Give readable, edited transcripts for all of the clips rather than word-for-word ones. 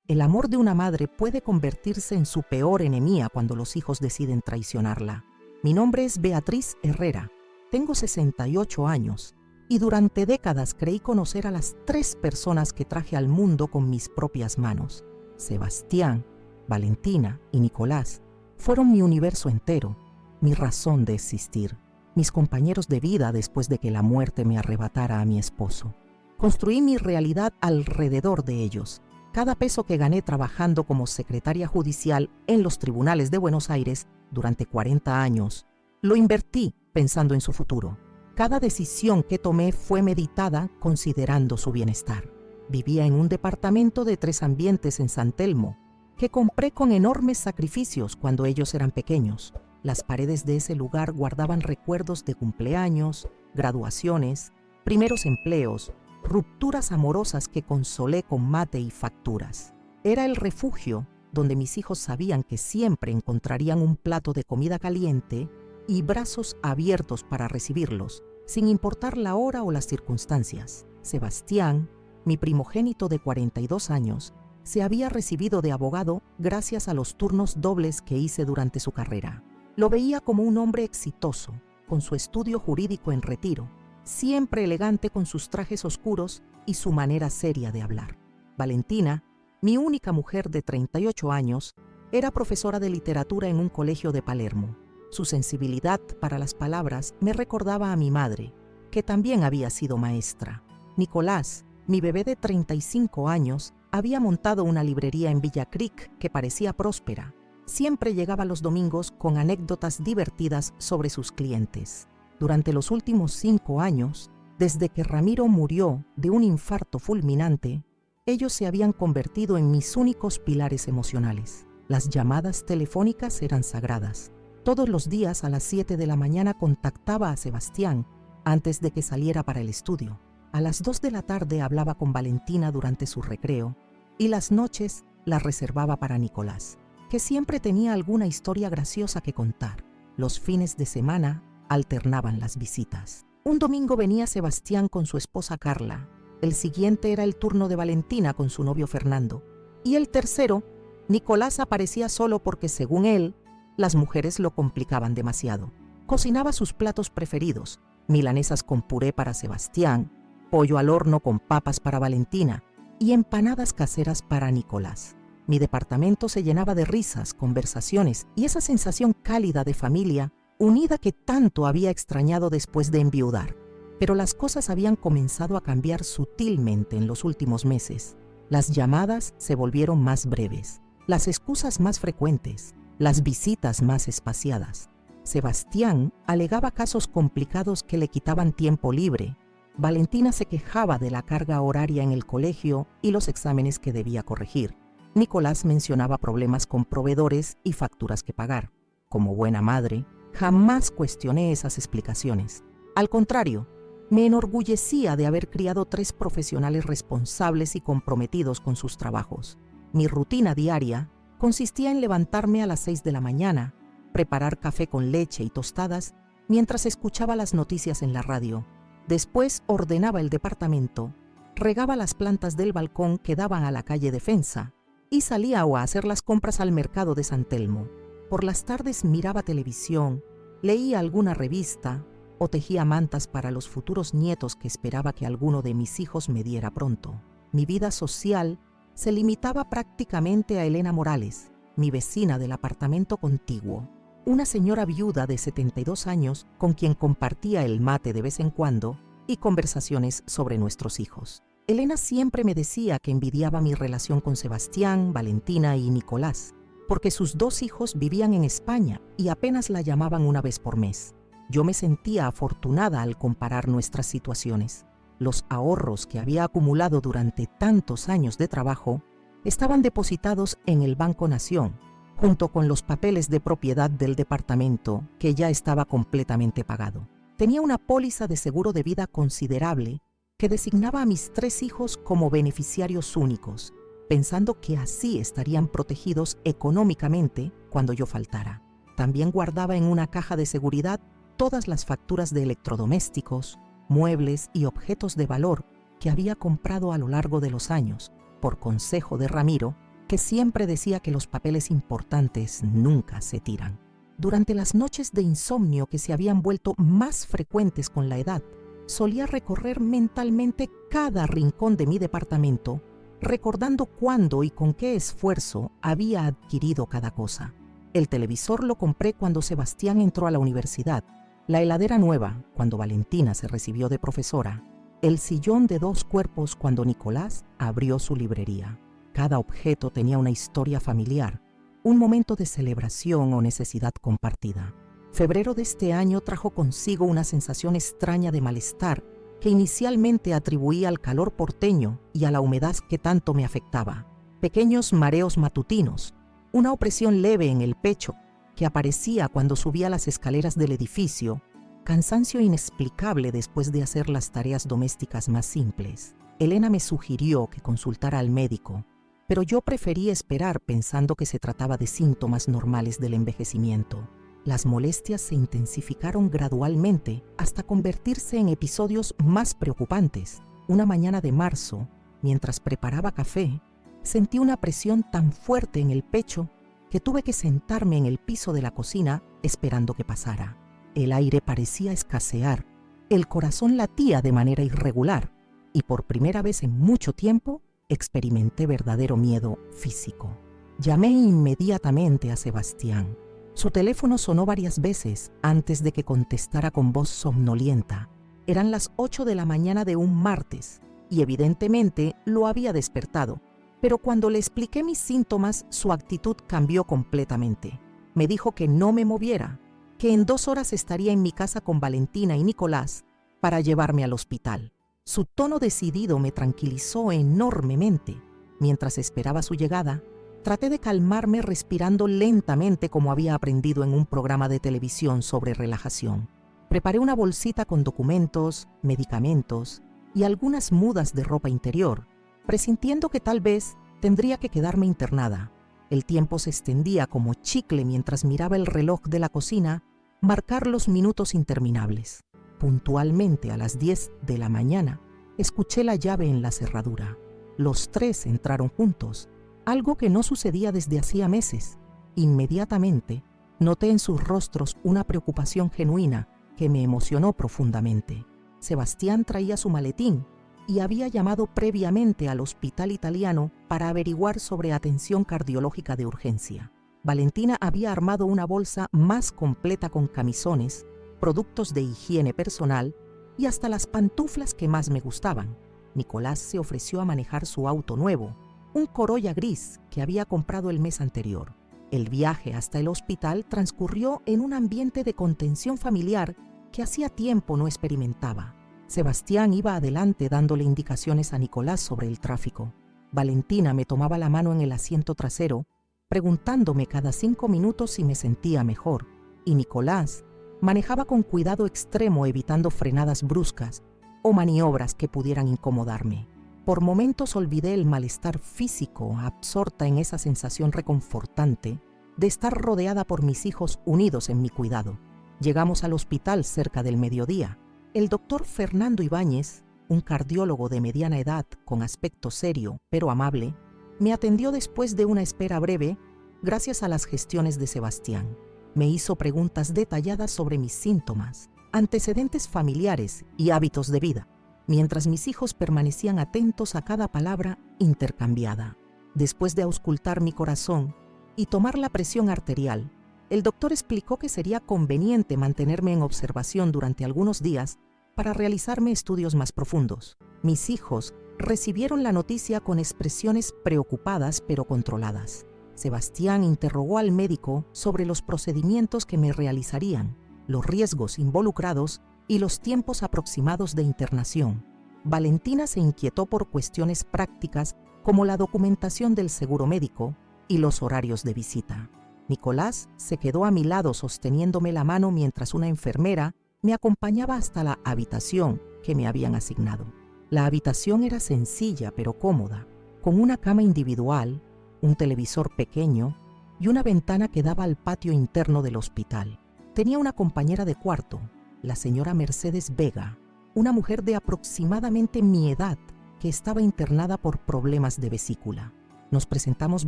El amor de una madre puede convertirse en su peor enemiga cuando los hijos deciden traicionarla. Mi nombre es Beatriz Herrera, tengo 68 años y durante décadas creí conocer a las 3 personas que traje al mundo con mis propias manos. Sebastián, Valentina y Nicolás fueron mi universo entero, mi razón de existir, mis compañeros de vida después de que la muerte me arrebatara a mi esposo. Construí mi realidad alrededor de ellos. Cada peso que gané trabajando como secretaria judicial en los tribunales de Buenos Aires durante 40 años, lo invertí pensando en su futuro. Cada decisión que tomé fue meditada considerando su bienestar. Vivía en un departamento de 3 ambientes en San Telmo, que compré con enormes sacrificios cuando ellos eran pequeños. Las paredes de ese lugar guardaban recuerdos de cumpleaños, graduaciones, primeros empleos, rupturas amorosas que consolé con mate y facturas. Era el refugio donde mis hijos sabían que siempre encontrarían un plato de comida caliente y brazos abiertos para recibirlos, sin importar la hora o las circunstancias. Sebastián, mi primogénito de 42 años, se había recibido de abogado gracias a los turnos dobles que hice durante su carrera. Lo veía como un hombre exitoso, con su estudio jurídico en retiro, siempre elegante con sus trajes oscuros y su manera seria de hablar. Valentina, mi única mujer de 38 años, era profesora de literatura en un colegio de Palermo. Su sensibilidad para las palabras me recordaba a mi madre, que también había sido maestra. Nicolás, mi bebé de 35 años, había montado una librería en Villa Creek que parecía próspera. Siempre llegaba los domingos con anécdotas divertidas sobre sus clientes. Durante los últimos 5 años, desde que Ramiro murió de un infarto fulminante, ellos se habían convertido en mis únicos pilares emocionales. Las llamadas telefónicas eran sagradas. Todos los días a las 7 de la mañana contactaba a Sebastián antes de que saliera para el estudio. A las 2 de la tarde hablaba con Valentina durante su recreo y las noches las reservaba para Nicolás, que siempre tenía alguna historia graciosa que contar. Los fines de semana alternaban las visitas. Un domingo venía Sebastián con su esposa Carla, el siguiente era el turno de Valentina con su novio Fernando, y el tercero, Nicolás aparecía solo porque, según él, las mujeres lo complicaban demasiado. Cocinaba sus platos preferidos, milanesas con puré para Sebastián, pollo al horno con papas para Valentina y empanadas caseras para Nicolás. Mi departamento se llenaba de risas, conversaciones y esa sensación cálida de familia unida que tanto había extrañado después de enviudar. Pero las cosas habían comenzado a cambiar sutilmente en los últimos meses. Las llamadas se volvieron más breves, las excusas más frecuentes, las visitas más espaciadas. Sebastián alegaba casos complicados que le quitaban tiempo libre. Valentina se quejaba de la carga horaria en el colegio y los exámenes que debía corregir. Nicolás mencionaba problemas con proveedores y facturas que pagar. Como buena madre, jamás cuestioné esas explicaciones. Al contrario, me enorgullecía de haber criado 3 profesionales responsables y comprometidos con sus trabajos. Mi rutina diaria consistía en levantarme a las 6 de la mañana, preparar café con leche y tostadas mientras escuchaba las noticias en la radio. Después ordenaba el departamento, regaba las plantas del balcón que daban a la calle Defensa y salía a hacer las compras al mercado de San Telmo. Por las tardes miraba televisión, leía alguna revista o tejía mantas para los futuros nietos que esperaba que alguno de mis hijos me diera pronto. Mi vida social se limitaba prácticamente a Elena Morales, mi vecina del apartamento contiguo, una señora viuda de 72 años con quien compartía el mate de vez en cuando y conversaciones sobre nuestros hijos. Elena siempre me decía que envidiaba mi relación con Sebastián, Valentina y Nicolás, porque sus 2 hijos vivían en España y apenas la llamaban una vez por mes. Yo me sentía afortunada al comparar nuestras situaciones. Los ahorros que había acumulado durante tantos años de trabajo estaban depositados en el Banco Nación, junto con los papeles de propiedad del departamento, que ya estaba completamente pagado. Tenía una póliza de seguro de vida considerable que designaba a mis 3 hijos como beneficiarios únicos, pensando que así estarían protegidos económicamente cuando yo faltara. También guardaba en una caja de seguridad todas las facturas de electrodomésticos, muebles y objetos de valor que había comprado a lo largo de los años, por consejo de Ramiro, que siempre decía que los papeles importantes nunca se tiran. Durante las noches de insomnio que se habían vuelto más frecuentes con la edad, solía recorrer mentalmente cada rincón de mi departamento, recordando cuándo y con qué esfuerzo había adquirido cada cosa. El televisor lo compré cuando Sebastián entró a la universidad, la heladera nueva cuando Valentina se recibió de profesora, el sillón de 2 cuerpos cuando Nicolás abrió su librería. Cada objeto tenía una historia familiar, un momento de celebración o necesidad compartida. Febrero de este año trajo consigo una sensación extraña de malestar que inicialmente atribuía al calor porteño y a la humedad que tanto me afectaba. Pequeños mareos matutinos, una opresión leve en el pecho que aparecía cuando subía las escaleras del edificio, cansancio inexplicable después de hacer las tareas domésticas más simples. Elena me sugirió que consultara al médico, pero yo preferí esperar pensando que se trataba de síntomas normales del envejecimiento. Las molestias se intensificaron gradualmente hasta convertirse en episodios más preocupantes. Una mañana de marzo, mientras preparaba café, sentí una presión tan fuerte en el pecho que tuve que sentarme en el piso de la cocina esperando que pasara. El aire parecía escasear, el corazón latía de manera irregular y por primera vez en mucho tiempo experimenté verdadero miedo físico. Llamé inmediatamente a Sebastián. Su teléfono sonó varias veces antes de que contestara con voz somnolienta. Eran las 8 de la mañana de un martes y evidentemente lo había despertado, pero cuando le expliqué mis síntomas, su actitud cambió completamente. Me dijo que no me moviera, que en 2 horas estaría en mi casa con Valentina y Nicolás para llevarme al hospital. Su tono decidido me tranquilizó enormemente. Mientras esperaba su llegada, traté de calmarme respirando lentamente como había aprendido en un programa de televisión sobre relajación. Preparé una bolsita con documentos, medicamentos y algunas mudas de ropa interior, presintiendo que tal vez tendría que quedarme internada. El tiempo se extendía como chicle mientras miraba el reloj de la cocina marcar los minutos interminables. Puntualmente a las 10 de la mañana, escuché la llave en la cerradura. Los 3 entraron juntos, algo que no sucedía desde hacía meses. Inmediatamente, noté en sus rostros una preocupación genuina que me emocionó profundamente. Sebastián traía su maletín y había llamado previamente al hospital italiano para averiguar sobre atención cardiológica de urgencia. Valentina había armado una bolsa más completa con camisones, productos de higiene personal y hasta las pantuflas que más me gustaban. Nicolás se ofreció a manejar su auto nuevo, un Corolla gris que había comprado el mes anterior. El viaje hasta el hospital transcurrió en un ambiente de contención familiar que hacía tiempo no experimentaba. Sebastián iba adelante dándole indicaciones a Nicolás sobre el tráfico. Valentina me tomaba la mano en el asiento trasero, preguntándome cada 5 minutos si me sentía mejor, y Nicolás manejaba con cuidado extremo evitando frenadas bruscas o maniobras que pudieran incomodarme. Por momentos olvidé el malestar físico, absorta en esa sensación reconfortante de estar rodeada por mis hijos unidos en mi cuidado. Llegamos al hospital cerca del mediodía. El doctor Fernando Ibáñez, un cardiólogo de mediana edad con aspecto serio pero amable, me atendió después de una espera breve gracias a las gestiones de Sebastián. Me hizo preguntas detalladas sobre mis síntomas, antecedentes familiares y hábitos de vida, mientras mis hijos permanecían atentos a cada palabra intercambiada. Después de auscultar mi corazón y tomar la presión arterial, el doctor explicó que sería conveniente mantenerme en observación durante algunos días para realizarme estudios más profundos. Mis hijos recibieron la noticia con expresiones preocupadas pero controladas. Sebastián interrogó al médico sobre los procedimientos que me realizarían, los riesgos involucrados y los tiempos aproximados de internación. Valentina se inquietó por cuestiones prácticas como la documentación del seguro médico y los horarios de visita. Nicolás se quedó a mi lado sosteniéndome la mano mientras una enfermera me acompañaba hasta la habitación que me habían asignado. La habitación era sencilla pero cómoda, con una cama individual, un televisor pequeño y una ventana que daba al patio interno del hospital. Tenía una compañera de cuarto, la señora Mercedes Vega, una mujer de aproximadamente mi edad que estaba internada por problemas de vesícula. Nos presentamos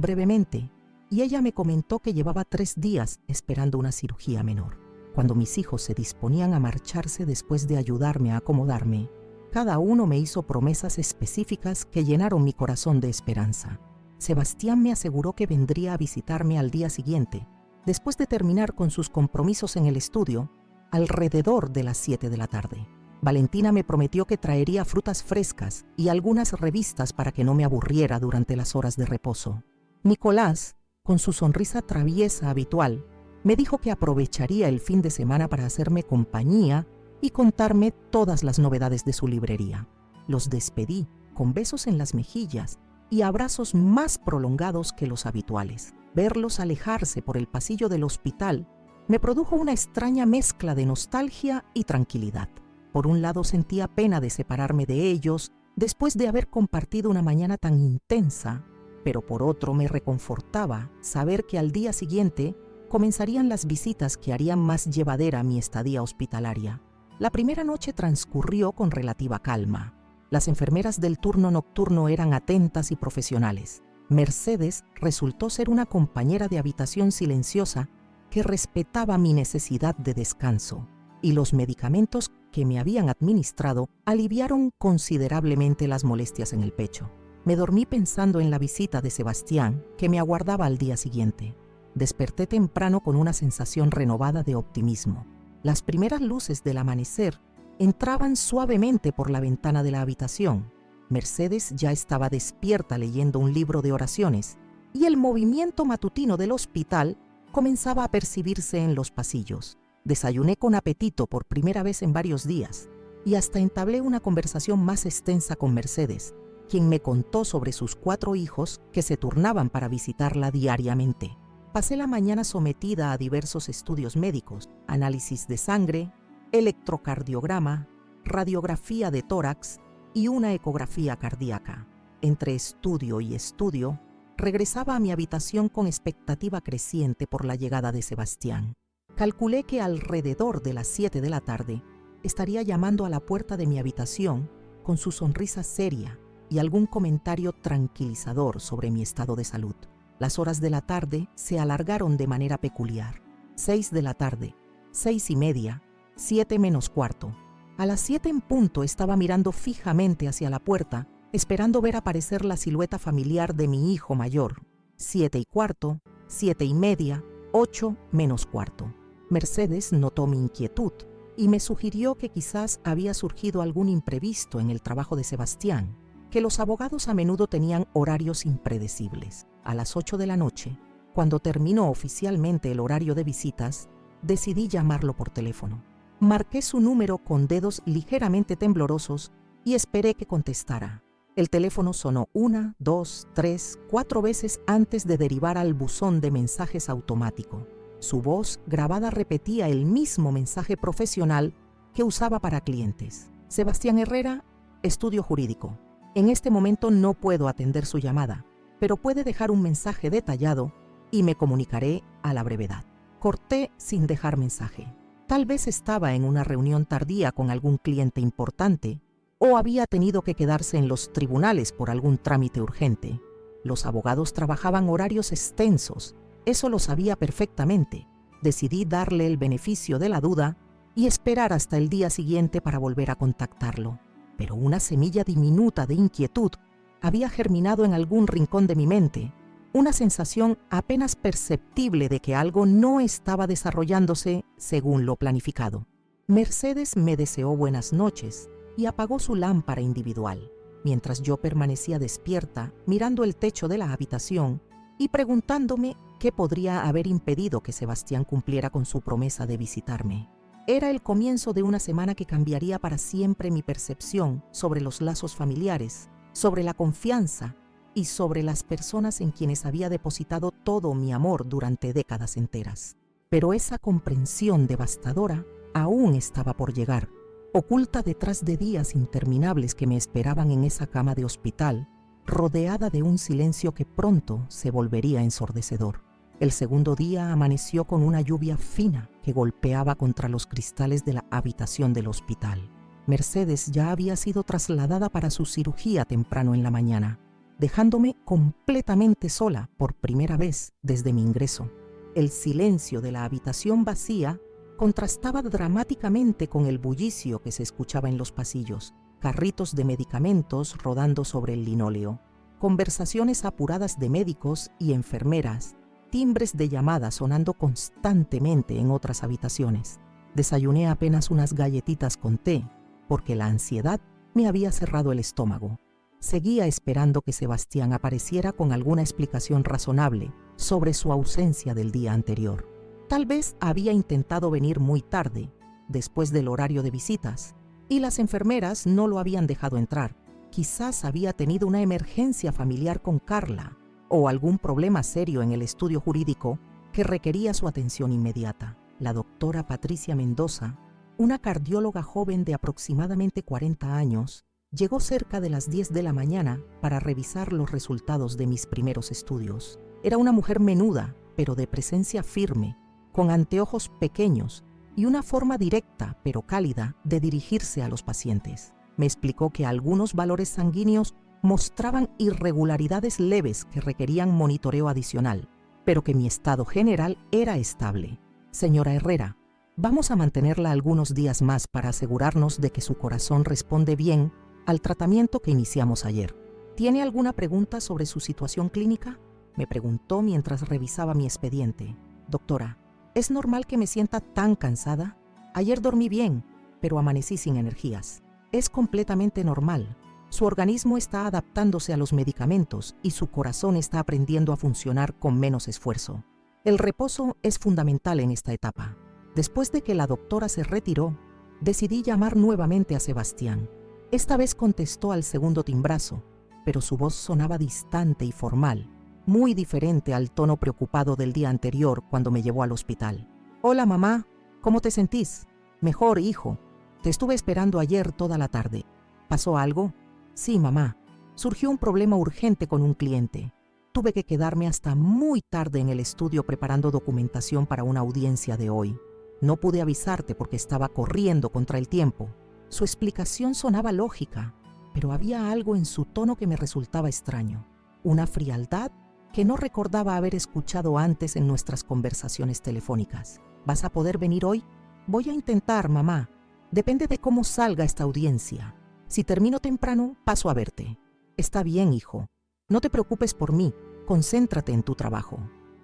brevemente y ella me comentó que llevaba 3 días esperando una cirugía menor. Cuando mis hijos se disponían a marcharse después de ayudarme a acomodarme, cada uno me hizo promesas específicas que llenaron mi corazón de esperanza. Sebastián me aseguró que vendría a visitarme al día siguiente, después de terminar con sus compromisos en el estudio, alrededor de las 7 de la tarde. Valentina me prometió que traería frutas frescas y algunas revistas para que no me aburriera durante las horas de reposo. Nicolás, con su sonrisa traviesa habitual, me dijo que aprovecharía el fin de semana para hacerme compañía y contarme todas las novedades de su librería. Los despedí con besos en las mejillas y abrazos más prolongados que los habituales. Verlos alejarse por el pasillo del hospital me produjo una extraña mezcla de nostalgia y tranquilidad. Por un lado sentía pena de separarme de ellos después de haber compartido una mañana tan intensa, pero por otro me reconfortaba saber que al día siguiente comenzarían las visitas que harían más llevadera mi estadía hospitalaria. La primera noche transcurrió con relativa calma. Las enfermeras del turno nocturno eran atentas y profesionales. Mercedes resultó ser una compañera de habitación silenciosa que respetaba mi necesidad de descanso, y los medicamentos que me habían administrado aliviaron considerablemente las molestias en el pecho. Me dormí pensando en la visita de Sebastián, que me aguardaba al día siguiente. Desperté temprano con una sensación renovada de optimismo. Las primeras luces del amanecer entraban suavemente por la ventana de la habitación. Mercedes ya estaba despierta leyendo un libro de oraciones, y el movimiento matutino del hospital comenzaba a percibirse en los pasillos. Desayuné con apetito por primera vez en varios días, y hasta entablé una conversación más extensa con Mercedes, quien me contó sobre sus 4 hijos que se turnaban para visitarla diariamente. Pasé la mañana sometida a diversos estudios médicos, análisis de sangre, electrocardiograma, radiografía de tórax y una ecografía cardíaca. Entre estudio y estudio, regresaba a mi habitación con expectativa creciente por la llegada de Sebastián. Calculé que alrededor de las 7 de la tarde estaría llamando a la puerta de mi habitación con su sonrisa seria y algún comentario tranquilizador sobre mi estado de salud. Las horas de la tarde se alargaron de manera peculiar. 6 de la tarde, 6:30, 7 menos cuarto. A las 7 en punto estaba mirando fijamente hacia la puerta, esperando ver aparecer la silueta familiar de mi hijo mayor. 7:15, 7:30, 8 menos cuarto. Mercedes notó mi inquietud y me sugirió que quizás había surgido algún imprevisto en el trabajo de Sebastián, que los abogados a menudo tenían horarios impredecibles. A las 8 de la noche, cuando terminó oficialmente el horario de visitas, decidí llamarlo por teléfono. Marqué su número con dedos ligeramente temblorosos y esperé que contestara. El teléfono sonó 1, 2, 3, 4 veces antes de derivar al buzón de mensajes automático. Su voz grabada repetía el mismo mensaje profesional que usaba para clientes. Sebastián Herrera, Estudio Jurídico. En este momento no puedo atender su llamada, pero puede dejar un mensaje detallado y me comunicaré a la brevedad. Corté sin dejar mensaje. Tal vez estaba en una reunión tardía con algún cliente importante o había tenido que quedarse en los tribunales por algún trámite urgente. Los abogados trabajaban horarios extensos, eso lo sabía perfectamente. Decidí darle el beneficio de la duda y esperar hasta el día siguiente para volver a contactarlo. Pero una semilla diminuta de inquietud había germinado en algún rincón de mi mente, una sensación apenas perceptible de que algo no estaba desarrollándose según lo planificado. Mercedes me deseó buenas noches y apagó su lámpara individual, mientras yo permanecía despierta mirando el techo de la habitación y preguntándome qué podría haber impedido que Sebastián cumpliera con su promesa de visitarme. Era el comienzo de una semana que cambiaría para siempre mi percepción sobre los lazos familiares, sobre la confianza y sobre las personas en quienes había depositado todo mi amor durante décadas enteras. Pero esa comprensión devastadora aún estaba por llegar, oculta detrás de días interminables que me esperaban en esa cama de hospital, rodeada de un silencio que pronto se volvería ensordecedor. El segundo día amaneció con una lluvia fina que golpeaba contra los cristales de la habitación del hospital. Mercedes ya había sido trasladada para su cirugía temprano en la mañana. dejándome completamente sola por primera vez desde mi ingreso. El silencio de la habitación vacía contrastaba dramáticamente con el bullicio que se escuchaba en los pasillos, carritos de medicamentos rodando sobre el linóleo, conversaciones apuradas de médicos y enfermeras, timbres de llamada sonando constantemente en otras habitaciones. Desayuné apenas unas galletitas con té, porque la ansiedad me había cerrado el estómago. Seguía esperando que Sebastián apareciera con alguna explicación razonable sobre su ausencia del día anterior. Tal vez había intentado venir muy tarde, después del horario de visitas, y las enfermeras no lo habían dejado entrar. Quizás había tenido una emergencia familiar con Carla o algún problema serio en el estudio jurídico que requería su atención inmediata. La doctora Patricia Mendoza, una cardióloga joven de aproximadamente 40 años, llegó cerca de las 10 de la mañana para revisar los resultados de mis primeros estudios. Era una mujer menuda, pero de presencia firme, con anteojos pequeños y una forma directa, pero cálida, de dirigirse a los pacientes. Me explicó que algunos valores sanguíneos mostraban irregularidades leves que requerían monitoreo adicional, pero que mi estado general era estable. Señora Herrera, vamos a mantenerla algunos días más para asegurarnos de que su corazón responde bien al tratamiento que iniciamos ayer. ¿Tiene alguna pregunta sobre su situación clínica?, me preguntó mientras revisaba mi expediente. Doctora, ¿es normal que me sienta tan cansada? Ayer dormí bien, pero amanecí sin energías. Es completamente normal. Su organismo está adaptándose a los medicamentos y su corazón está aprendiendo a funcionar con menos esfuerzo. El reposo es fundamental en esta etapa. Después de que la doctora se retiró, decidí llamar nuevamente a Sebastián. Esta vez contestó al segundo timbrazo, pero su voz sonaba distante y formal, muy diferente al tono preocupado del día anterior cuando me llevó al hospital. Hola mamá, ¿cómo te sentís? Mejor, hijo. Te estuve esperando ayer toda la tarde. ¿Pasó algo? Sí, mamá. Surgió un problema urgente con un cliente. Tuve que quedarme hasta muy tarde en el estudio preparando documentación para una audiencia de hoy. No pude avisarte porque estaba corriendo contra el tiempo. Su explicación sonaba lógica, pero había algo en su tono que me resultaba extraño. Una frialdad que no recordaba haber escuchado antes en nuestras conversaciones telefónicas. ¿Vas a poder venir hoy? Voy a intentar, mamá. Depende de cómo salga esta audiencia. Si termino temprano, paso a verte. Está bien, hijo. No te preocupes por mí. Concéntrate en tu trabajo.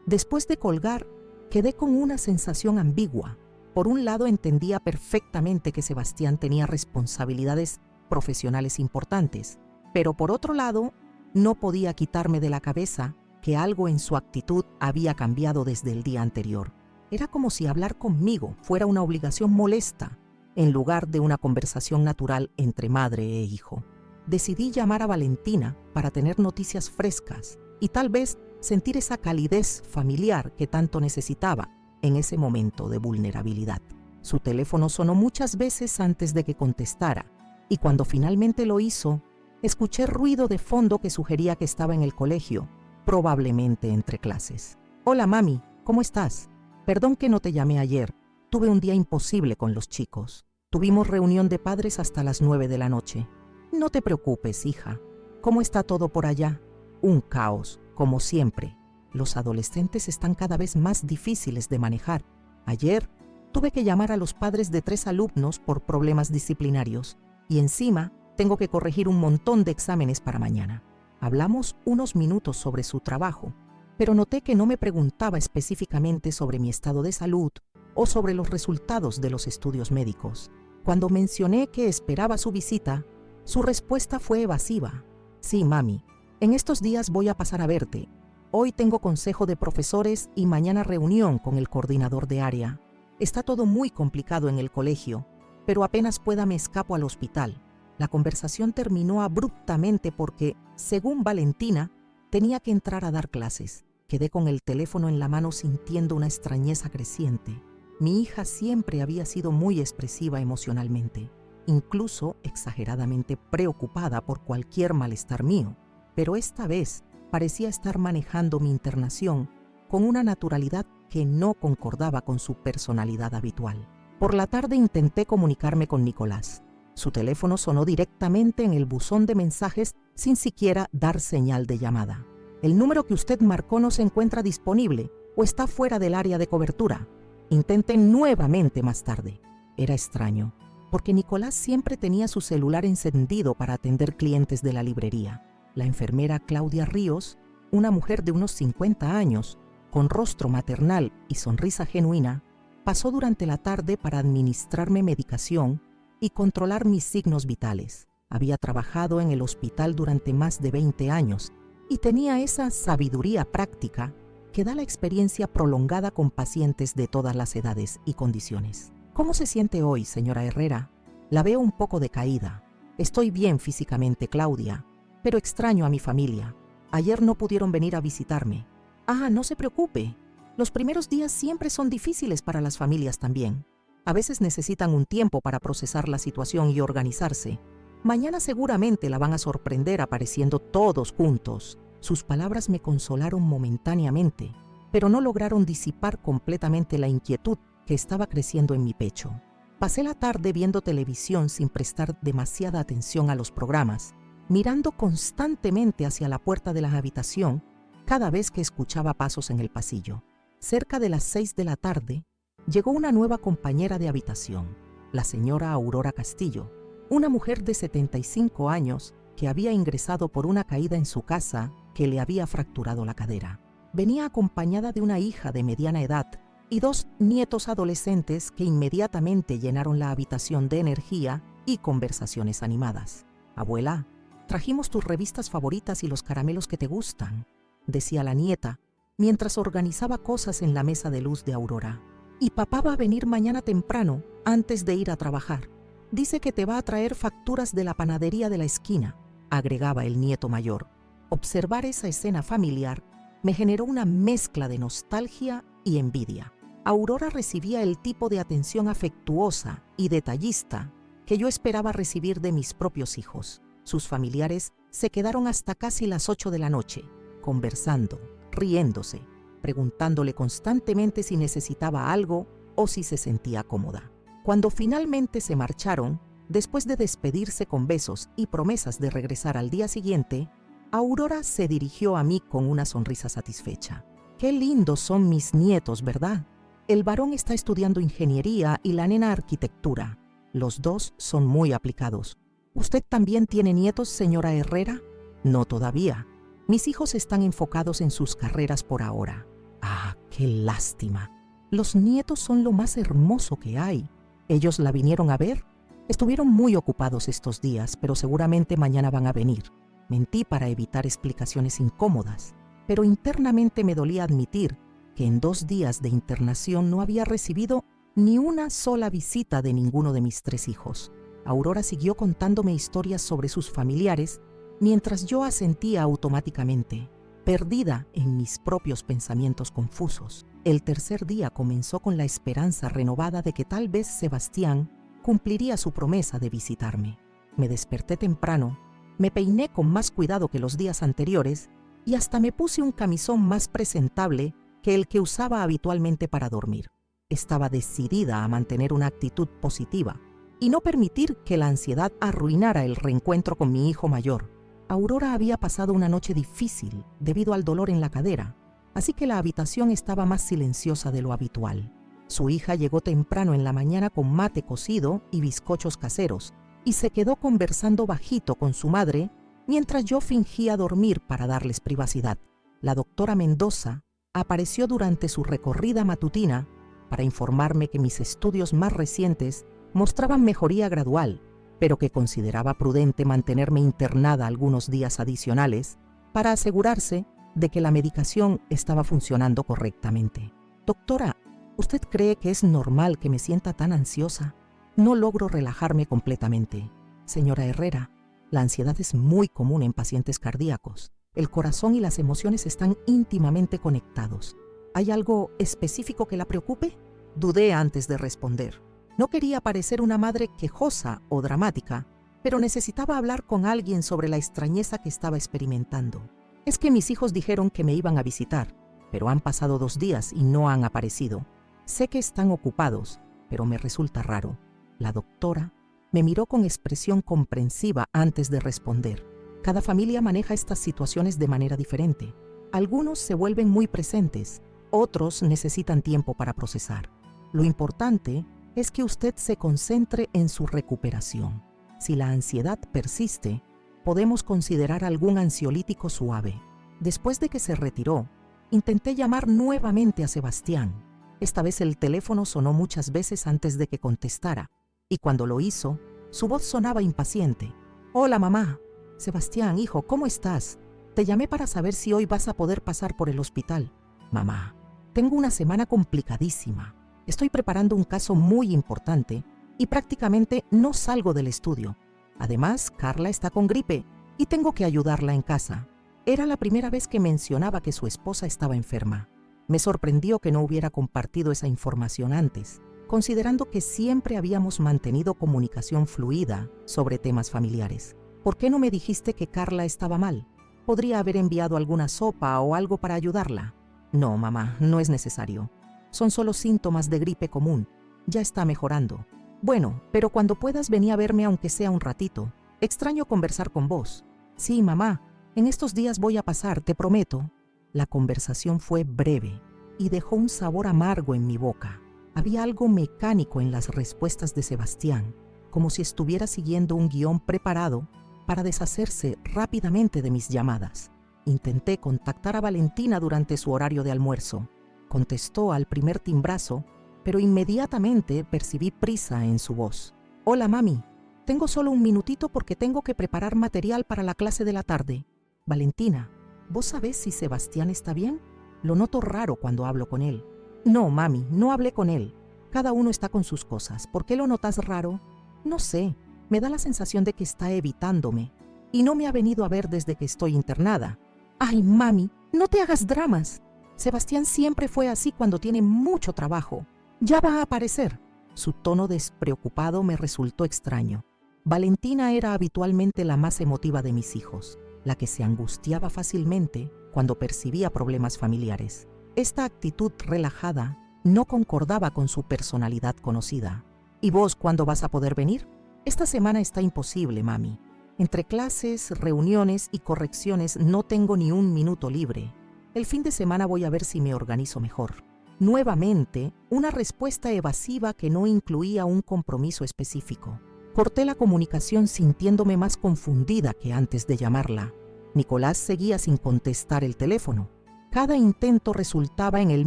Después de colgar, quedé con una sensación ambigua. Por un lado, entendía perfectamente que Sebastián tenía responsabilidades profesionales importantes, pero por otro lado, no podía quitarme de la cabeza que algo en su actitud había cambiado desde el día anterior. Era como si hablar conmigo fuera una obligación molesta, en lugar de una conversación natural entre madre e hijo. Decidí llamar a Valentina para tener noticias frescas y tal vez sentir esa calidez familiar que tanto necesitaba en ese momento de vulnerabilidad. Su teléfono sonó muchas veces antes de que contestara, y cuando finalmente lo hizo, escuché ruido de fondo que sugería que estaba en el colegio, probablemente entre clases. Hola mami, ¿cómo estás? Perdón que no te llamé ayer, tuve un día imposible con los chicos. Tuvimos reunión de padres hasta las 9 de la noche. No te preocupes, hija. ¿Cómo está todo por allá? Un caos, como siempre. Los adolescentes están cada vez más difíciles de manejar. Ayer tuve que llamar a los padres de 3 alumnos por problemas disciplinarios y encima tengo que corregir un montón de exámenes para mañana. Hablamos unos minutos sobre su trabajo, pero noté que no me preguntaba específicamente sobre mi estado de salud o sobre los resultados de los estudios médicos. Cuando mencioné que esperaba su visita, su respuesta fue evasiva. Sí, mami, en estos días voy a pasar a verte. Hoy tengo consejo de profesores y mañana reunión con el coordinador de área. Está todo muy complicado en el colegio, pero apenas pueda me escapo al hospital. La conversación terminó abruptamente porque, según Valentina, tenía que entrar a dar clases. Quedé con el teléfono en la mano sintiendo una extrañeza creciente. Mi hija siempre había sido muy expresiva emocionalmente, incluso exageradamente preocupada por cualquier malestar mío, pero esta vez parecía estar manejando mi internación con una naturalidad que no concordaba con su personalidad habitual. Por la tarde intenté comunicarme con Nicolás. Su teléfono sonó directamente en el buzón de mensajes sin siquiera dar señal de llamada. El número que usted marcó no se encuentra disponible o está fuera del área de cobertura. Intente nuevamente más tarde. Era extraño, porque Nicolás siempre tenía su celular encendido para atender clientes de la librería. La enfermera Claudia Ríos, una mujer de unos 50 años, con rostro maternal y sonrisa genuina, pasó durante la tarde para administrarme medicación y controlar mis signos vitales. Había trabajado en el hospital durante más de 20 años y tenía esa sabiduría práctica que da la experiencia prolongada con pacientes de todas las edades y condiciones. ¿Cómo se siente hoy, señora Herrera? La veo un poco decaída. Estoy bien físicamente, Claudia, pero extraño a mi familia. Ayer no pudieron venir a visitarme. Ah, no se preocupe. Los primeros días siempre son difíciles para las familias también. A veces necesitan un tiempo para procesar la situación y organizarse. Mañana seguramente la van a sorprender apareciendo todos juntos. Sus palabras me consolaron momentáneamente, pero no lograron disipar completamente la inquietud que estaba creciendo en mi pecho. Pasé la tarde viendo televisión sin prestar demasiada atención a los programas, mirando constantemente hacia la puerta de la habitación cada vez que escuchaba pasos en el pasillo. Cerca de las 6 de la tarde, llegó una nueva compañera de habitación, la señora Aurora Castillo, una mujer de 75 años que había ingresado por una caída en su casa que le había fracturado la cadera. Venía acompañada de una hija de mediana edad y 2 nietos adolescentes que inmediatamente llenaron la habitación de energía y conversaciones animadas. Abuela, trajimos tus revistas favoritas y los caramelos que te gustan, decía la nieta, mientras organizaba cosas en la mesa de luz de Aurora. Y papá va a venir mañana temprano, antes de ir a trabajar. Dice que te va a traer facturas de la panadería de la esquina, agregaba el nieto mayor. Observar esa escena familiar me generó una mezcla de nostalgia y envidia. Aurora recibía el tipo de atención afectuosa y detallista que yo esperaba recibir de mis propios hijos. Sus familiares se quedaron hasta casi las 8 de la noche, conversando, riéndose, preguntándole constantemente si necesitaba algo o si se sentía cómoda. Cuando finalmente se marcharon, después de despedirse con besos y promesas de regresar al día siguiente, Aurora se dirigió a mí con una sonrisa satisfecha. «Qué lindos son mis nietos, ¿verdad? El varón está estudiando ingeniería y la nena arquitectura. Los dos son muy aplicados. ¿Usted también tiene nietos, señora Herrera?» «No todavía. Mis hijos están enfocados en sus carreras por ahora». «Ah, qué lástima. Los nietos son lo más hermoso que hay. ¿Ellos la vinieron a ver?» «Estuvieron muy ocupados estos días, pero seguramente mañana van a venir». Mentí para evitar explicaciones incómodas, pero internamente me dolía admitir que en 2 días de internación no había recibido ni una sola visita de ninguno de mis 3 hijos. Aurora siguió contándome historias sobre sus familiares mientras yo asentía automáticamente, perdida en mis propios pensamientos confusos. El tercer día comenzó con la esperanza renovada de que tal vez Sebastián cumpliría su promesa de visitarme. Me desperté temprano, me peiné con más cuidado que los días anteriores y hasta me puse un camisón más presentable que el que usaba habitualmente para dormir. Estaba decidida a mantener una actitud positiva y no permitir que la ansiedad arruinara el reencuentro con mi hijo mayor. Aurora había pasado una noche difícil debido al dolor en la cadera, así que la habitación estaba más silenciosa de lo habitual. Su hija llegó temprano en la mañana con mate cocido y bizcochos caseros y se quedó conversando bajito con su madre mientras yo fingía dormir para darles privacidad. La doctora Mendoza apareció durante su recorrida matutina para informarme que mis estudios más recientes mostraban mejoría gradual, pero que consideraba prudente mantenerme internada algunos días adicionales para asegurarse de que la medicación estaba funcionando correctamente. «Doctora, ¿usted cree que es normal que me sienta tan ansiosa? No logro relajarme completamente». «Señora Herrera, la ansiedad es muy común en pacientes cardíacos. El corazón y las emociones están íntimamente conectados. ¿Hay algo específico que la preocupe?». Dudé antes de responder. No quería parecer una madre quejosa o dramática, pero necesitaba hablar con alguien sobre la extrañeza que estaba experimentando. «Es que mis hijos dijeron que me iban a visitar, pero han pasado 2 días y no han aparecido. Sé que están ocupados, pero me resulta raro». La doctora Me miró con expresión comprensiva antes de responder. Cada familia maneja estas situaciones de manera diferente. Algunos se vuelven muy presentes, otros necesitan tiempo para procesar. Lo importante es que usted se concentre en su recuperación. Si la ansiedad persiste, podemos considerar algún ansiolítico suave. Después de que se retiró, intenté llamar nuevamente a Sebastián. Esta vez el teléfono sonó muchas veces antes de que contestara, y cuando lo hizo, su voz sonaba impaciente. «Hola, mamá. Sebastián, hijo, ¿cómo estás? Te llamé para saber si hoy vas a poder pasar por el hospital». «Mamá, tengo una semana complicadísima. Estoy preparando un caso muy importante y prácticamente no salgo del estudio. Además, Carla está con gripe y tengo que ayudarla en casa». Era la primera vez que mencionaba que su esposa estaba enferma. Me sorprendió que no hubiera compartido esa información antes, considerando que siempre habíamos mantenido comunicación fluida sobre temas familiares. ¿Por qué no me dijiste que Carla estaba mal? ¿Podría haber enviado alguna sopa o algo para ayudarla? No, mamá, no es necesario. Son solo síntomas de gripe común. Ya está mejorando. Bueno, pero cuando puedas venir a verme aunque sea un ratito. Extraño conversar con vos. Sí, mamá, en estos días voy a pasar, te prometo. La conversación fue breve y dejó un sabor amargo en mi boca. Había algo mecánico en las respuestas de Sebastián, como si estuviera siguiendo un guión preparado para deshacerse rápidamente de mis llamadas. Intenté contactar a Valentina durante su horario de almuerzo. Contestó al primer timbrazo, pero inmediatamente percibí prisa en su voz. «Hola, mami. Tengo solo un minutito porque tengo que preparar material para la clase de la tarde. Valentina, ¿vos sabés si Sebastián está bien? Lo noto raro cuando hablo con él». «No, mami, no hablé con él. Cada uno está con sus cosas. ¿Por qué lo notas raro?» «No sé, me da la sensación de que está evitándome y no me ha venido a ver desde que estoy internada». «Ay, mami, no te hagas dramas. Sebastián siempre fue así cuando tiene mucho trabajo. Ya va a aparecer». Su tono despreocupado me resultó extraño. Valentina era habitualmente la más emotiva de mis hijos, la que se angustiaba fácilmente cuando percibía problemas familiares. Esta actitud relajada no concordaba con su personalidad conocida. «¿Y vos cuándo vas a poder venir?» «Esta semana está imposible, mami. Entre clases, reuniones y correcciones no tengo ni un minuto libre. El fin de semana voy a ver si me organizo mejor». Nuevamente, una respuesta evasiva que no incluía un compromiso específico. Corté la comunicación sintiéndome más confundida que antes de llamarla. Nicolás seguía sin contestar el teléfono. Cada intento resultaba en el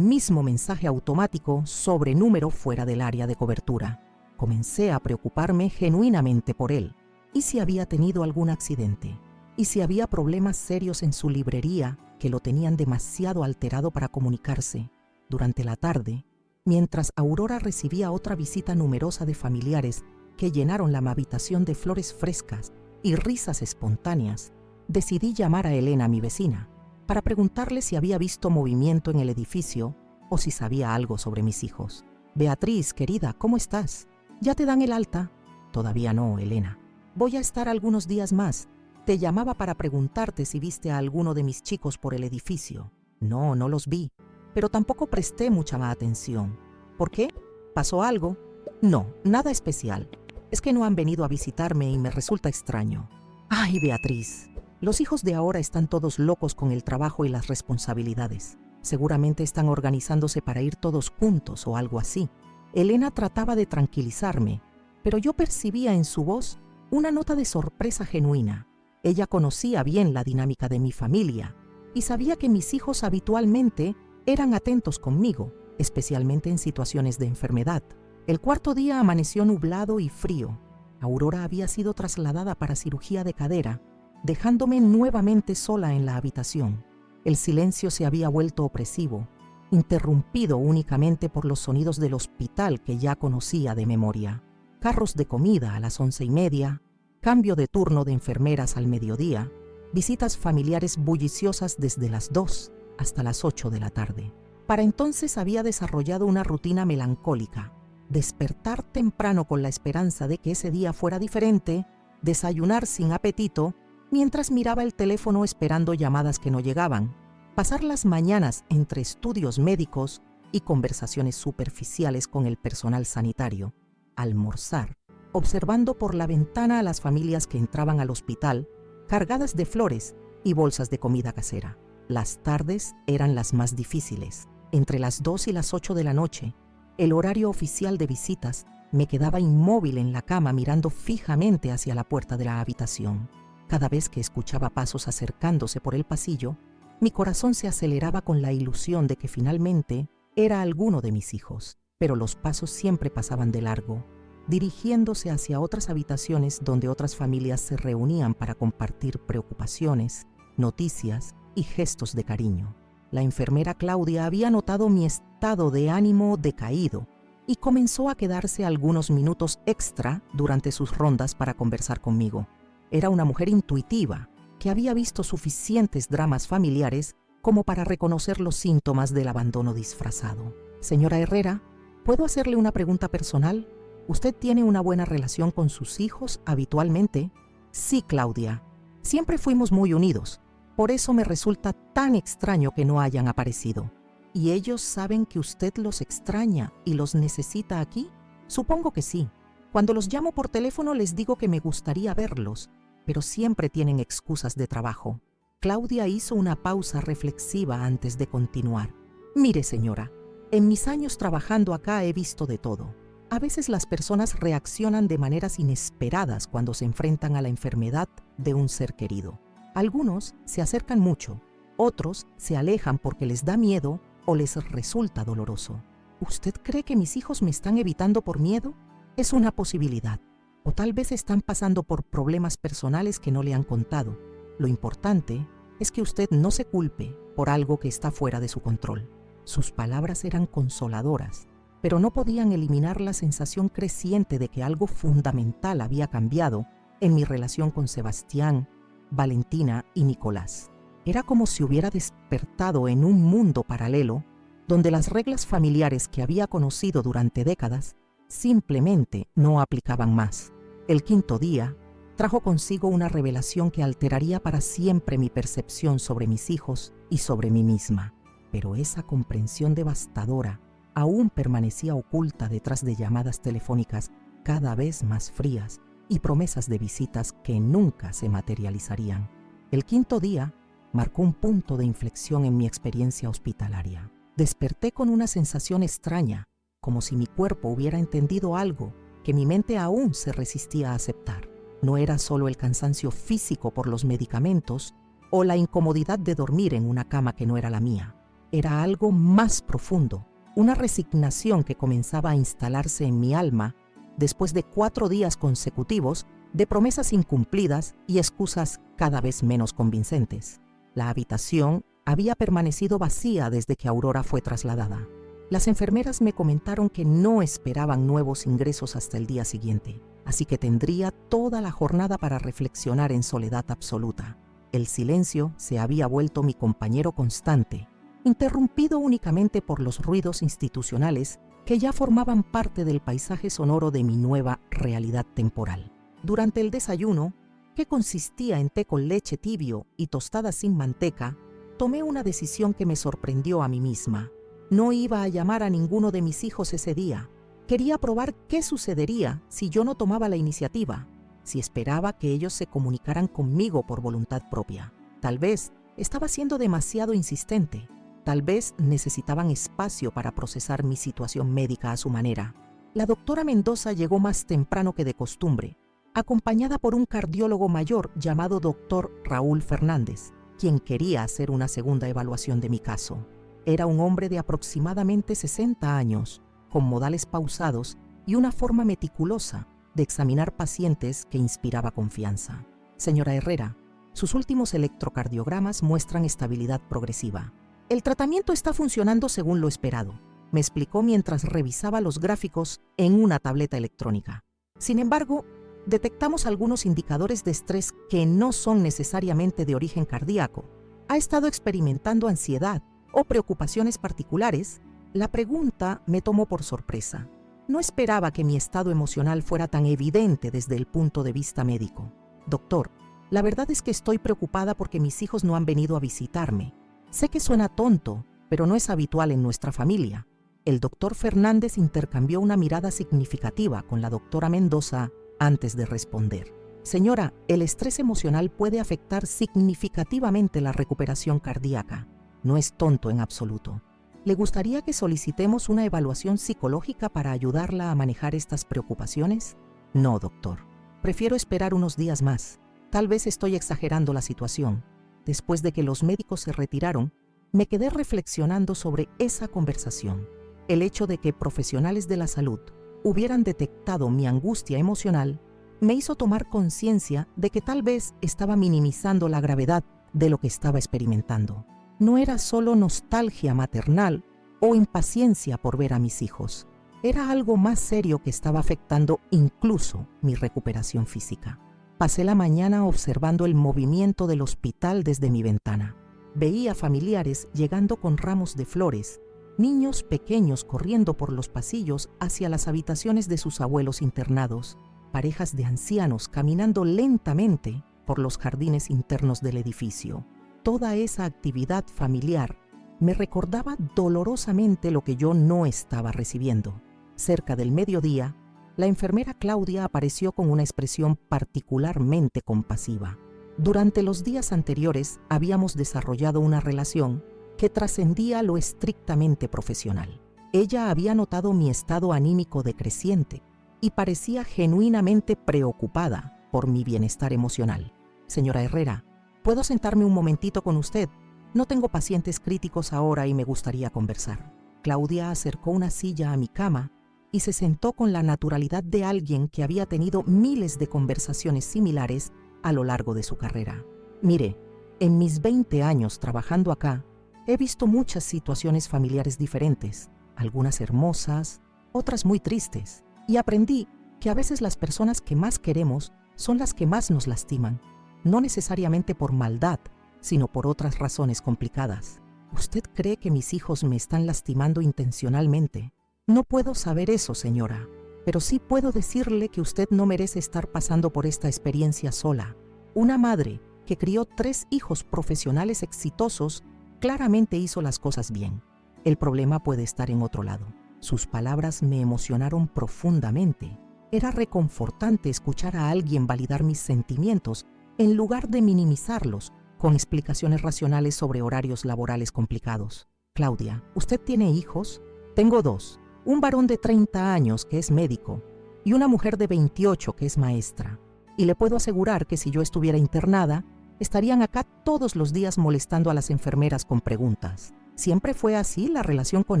mismo mensaje automático sobre número fuera del área de cobertura. Comencé a preocuparme genuinamente por él. ¿Y si había tenido algún accidente? ¿Y si había problemas serios en su librería que lo tenían demasiado alterado para comunicarse? Durante la tarde, mientras Aurora recibía otra visita numerosa de familiares que llenaron la habitación de flores frescas y risas espontáneas, decidí llamar a Elena, mi vecina, para preguntarle si había visto movimiento en el edificio o si sabía algo sobre mis hijos. «Beatriz, querida, ¿cómo estás? ¿Ya te dan el alta?» «Todavía no, Elena. Voy a estar algunos días más. Te llamaba para preguntarte si viste a alguno de mis chicos por el edificio». «No, no los vi, pero tampoco presté mucha más atención». «¿Por qué? ¿Pasó algo?» «No, nada especial. Es que no han venido a visitarme y me resulta extraño». «Ay, Beatriz, los hijos de ahora están todos locos con el trabajo y las responsabilidades. Seguramente están organizándose para ir todos juntos o algo así». Elena trataba de tranquilizarme, pero yo percibía en su voz una nota de sorpresa genuina. Ella conocía bien la dinámica de mi familia y sabía que mis hijos habitualmente eran atentos conmigo, especialmente en situaciones de enfermedad. El cuarto día amaneció nublado y frío. Aurora había sido trasladada para cirugía de cadera, dejándome nuevamente sola en la habitación. El silencio se había vuelto opresivo, interrumpido únicamente por los sonidos del hospital que ya conocía de memoria. Carros de comida a las 11:30, cambio de turno de enfermeras al mediodía, visitas familiares bulliciosas desde las 2 hasta las 8 de la tarde. Para entonces había desarrollado una rutina melancólica: despertar temprano con la esperanza de que ese día fuera diferente, desayunar sin apetito, mientras miraba el teléfono esperando llamadas que no llegaban, pasar las mañanas entre estudios médicos y conversaciones superficiales con el personal sanitario, almorzar observando por la ventana a las familias que entraban al hospital, cargadas de flores y bolsas de comida casera. Las tardes eran las más difíciles. Entre las 2 y las 8 de la noche, el horario oficial de visitas, me quedaba inmóvil en la cama mirando fijamente hacia la puerta de la habitación. Cada vez que escuchaba pasos acercándose por el pasillo, mi corazón se aceleraba con la ilusión de que finalmente era alguno de mis hijos, pero los pasos siempre pasaban de largo, dirigiéndose hacia otras habitaciones donde otras familias se reunían para compartir preocupaciones, noticias y gestos de cariño. La enfermera Claudia había notado mi estado de ánimo decaído y comenzó a quedarse algunos minutos extra durante sus rondas para conversar conmigo. Era una mujer intuitiva que había visto suficientes dramas familiares como para reconocer los síntomas del abandono disfrazado. Señora Herrera, ¿puedo hacerle una pregunta personal? ¿Usted tiene una buena relación con sus hijos habitualmente? Sí, Claudia. Siempre fuimos muy unidos. Por eso me resulta tan extraño que no hayan aparecido. ¿Y ellos saben que usted los extraña y los necesita aquí? Supongo que sí. Cuando los llamo por teléfono les digo que me gustaría verlos, pero siempre tienen excusas de trabajo. Claudia hizo una pausa reflexiva antes de continuar. Mire, señora, en mis años trabajando acá he visto de todo. A veces las personas reaccionan de maneras inesperadas cuando se enfrentan a la enfermedad de un ser querido. Algunos se acercan mucho, otros se alejan porque les da miedo o les resulta doloroso. ¿Usted cree que mis hijos me están evitando por miedo? Es una posibilidad. O tal vez están pasando por problemas personales que no le han contado. Lo importante es que usted no se culpe por algo que está fuera de su control. Sus palabras eran consoladoras, pero no podían eliminar la sensación creciente de que algo fundamental había cambiado en mi relación con Sebastián, Valentina y Nicolás. Era como si hubiera despertado en un mundo paralelo donde las reglas familiares que había conocido durante décadas simplemente no aplicaban más. El quinto día trajo consigo una revelación que alteraría para siempre mi percepción sobre mis hijos y sobre mí misma. Pero esa comprensión devastadora aún permanecía oculta detrás de llamadas telefónicas cada vez más frías y promesas de visitas que nunca se materializarían. El quinto día marcó un punto de inflexión en mi experiencia hospitalaria. Desperté con una sensación extraña, como si mi cuerpo hubiera entendido algo que mi mente aún se resistía a aceptar. No era solo el cansancio físico por los medicamentos o la incomodidad de dormir en una cama que no era la mía. Era algo más profundo, una resignación que comenzaba a instalarse en mi alma después de 4 días consecutivos de promesas incumplidas y excusas cada vez menos convincentes. La habitación había permanecido vacía desde que Aurora fue trasladada. Las enfermeras me comentaron que no esperaban nuevos ingresos hasta el día siguiente, así que tendría toda la jornada para reflexionar en soledad absoluta. El silencio se había vuelto mi compañero constante, interrumpido únicamente por los ruidos institucionales que ya formaban parte del paisaje sonoro de mi nueva realidad temporal. Durante el desayuno, que consistía en té con leche tibio y tostadas sin manteca, tomé una decisión que me sorprendió a mí misma. No iba a llamar a ninguno de mis hijos ese día. Quería probar qué sucedería si yo no tomaba la iniciativa, si esperaba que ellos se comunicaran conmigo por voluntad propia. Tal vez estaba siendo demasiado insistente. Tal vez necesitaban espacio para procesar mi situación médica a su manera. La doctora Mendoza llegó más temprano que de costumbre, acompañada por un cardiólogo mayor llamado doctor Raúl Fernández, quien quería hacer una segunda evaluación de mi caso. Era un hombre de aproximadamente 60 años, con modales pausados y una forma meticulosa de examinar pacientes que inspiraba confianza. Señora Herrera, sus últimos electrocardiogramas muestran estabilidad progresiva. El tratamiento está funcionando según lo esperado, me explicó mientras revisaba los gráficos en una tableta electrónica. Sin embargo, detectamos algunos indicadores de estrés que no son necesariamente de origen cardíaco. ¿Ha estado experimentando ansiedad o preocupaciones particulares? La pregunta me tomó por sorpresa. No esperaba que mi estado emocional fuera tan evidente desde el punto de vista médico. Doctor, la verdad es que estoy preocupada porque mis hijos no han venido a visitarme. Sé que suena tonto, pero no es habitual en nuestra familia. El doctor Fernández intercambió una mirada significativa con la doctora Mendoza antes de responder. Señora, el estrés emocional puede afectar significativamente la recuperación cardíaca. No es tonto en absoluto. ¿Le gustaría que solicitemos una evaluación psicológica para ayudarla a manejar estas preocupaciones? No, doctor. Prefiero esperar unos días más. Tal vez estoy exagerando la situación. Después de que los médicos se retiraron, me quedé reflexionando sobre esa conversación. El hecho de que profesionales de la salud hubieran detectado mi angustia emocional me hizo tomar conciencia de que tal vez estaba minimizando la gravedad de lo que estaba experimentando. No era solo nostalgia maternal o impaciencia por ver a mis hijos. Era algo más serio que estaba afectando incluso mi recuperación física. Pasé la mañana observando el movimiento del hospital desde mi ventana. Veía familiares llegando con ramos de flores, niños pequeños corriendo por los pasillos hacia las habitaciones de sus abuelos internados, parejas de ancianos caminando lentamente por los jardines internos del edificio. Toda esa actividad familiar me recordaba dolorosamente lo que yo no estaba recibiendo. Cerca del mediodía, la enfermera Claudia apareció con una expresión particularmente compasiva. Durante los días anteriores habíamos desarrollado una relación que trascendía lo estrictamente profesional. Ella había notado mi estado anímico decreciente y parecía genuinamente preocupada por mi bienestar emocional. Señora Herrera, ¿puedo sentarme un momentito con usted? No tengo pacientes críticos ahora y me gustaría conversar. Claudia acercó una silla a mi cama y se sentó con la naturalidad de alguien que había tenido miles de conversaciones similares a lo largo de su carrera. Mire, en mis 20 años trabajando acá, he visto muchas situaciones familiares diferentes, algunas hermosas, otras muy tristes, y aprendí que a veces las personas que más queremos son las que más nos lastiman, no necesariamente por maldad, sino por otras razones complicadas. ¿Usted cree que mis hijos me están lastimando intencionalmente? No puedo saber eso, señora, pero sí puedo decirle que usted no merece estar pasando por esta experiencia sola. Una madre que crió 3 hijos profesionales exitosos claramente hizo las cosas bien. El problema puede estar en otro lado. Sus palabras me emocionaron profundamente. Era reconfortante escuchar a alguien validar mis sentimientos en lugar de minimizarlos con explicaciones racionales sobre horarios laborales complicados. Claudia, ¿usted tiene hijos? Tengo 2. Un varón de 30 años que es médico y una mujer de 28 que es maestra. Y le puedo asegurar que si yo estuviera internada, estarían acá todos los días molestando a las enfermeras con preguntas. ¿Siempre fue así la relación con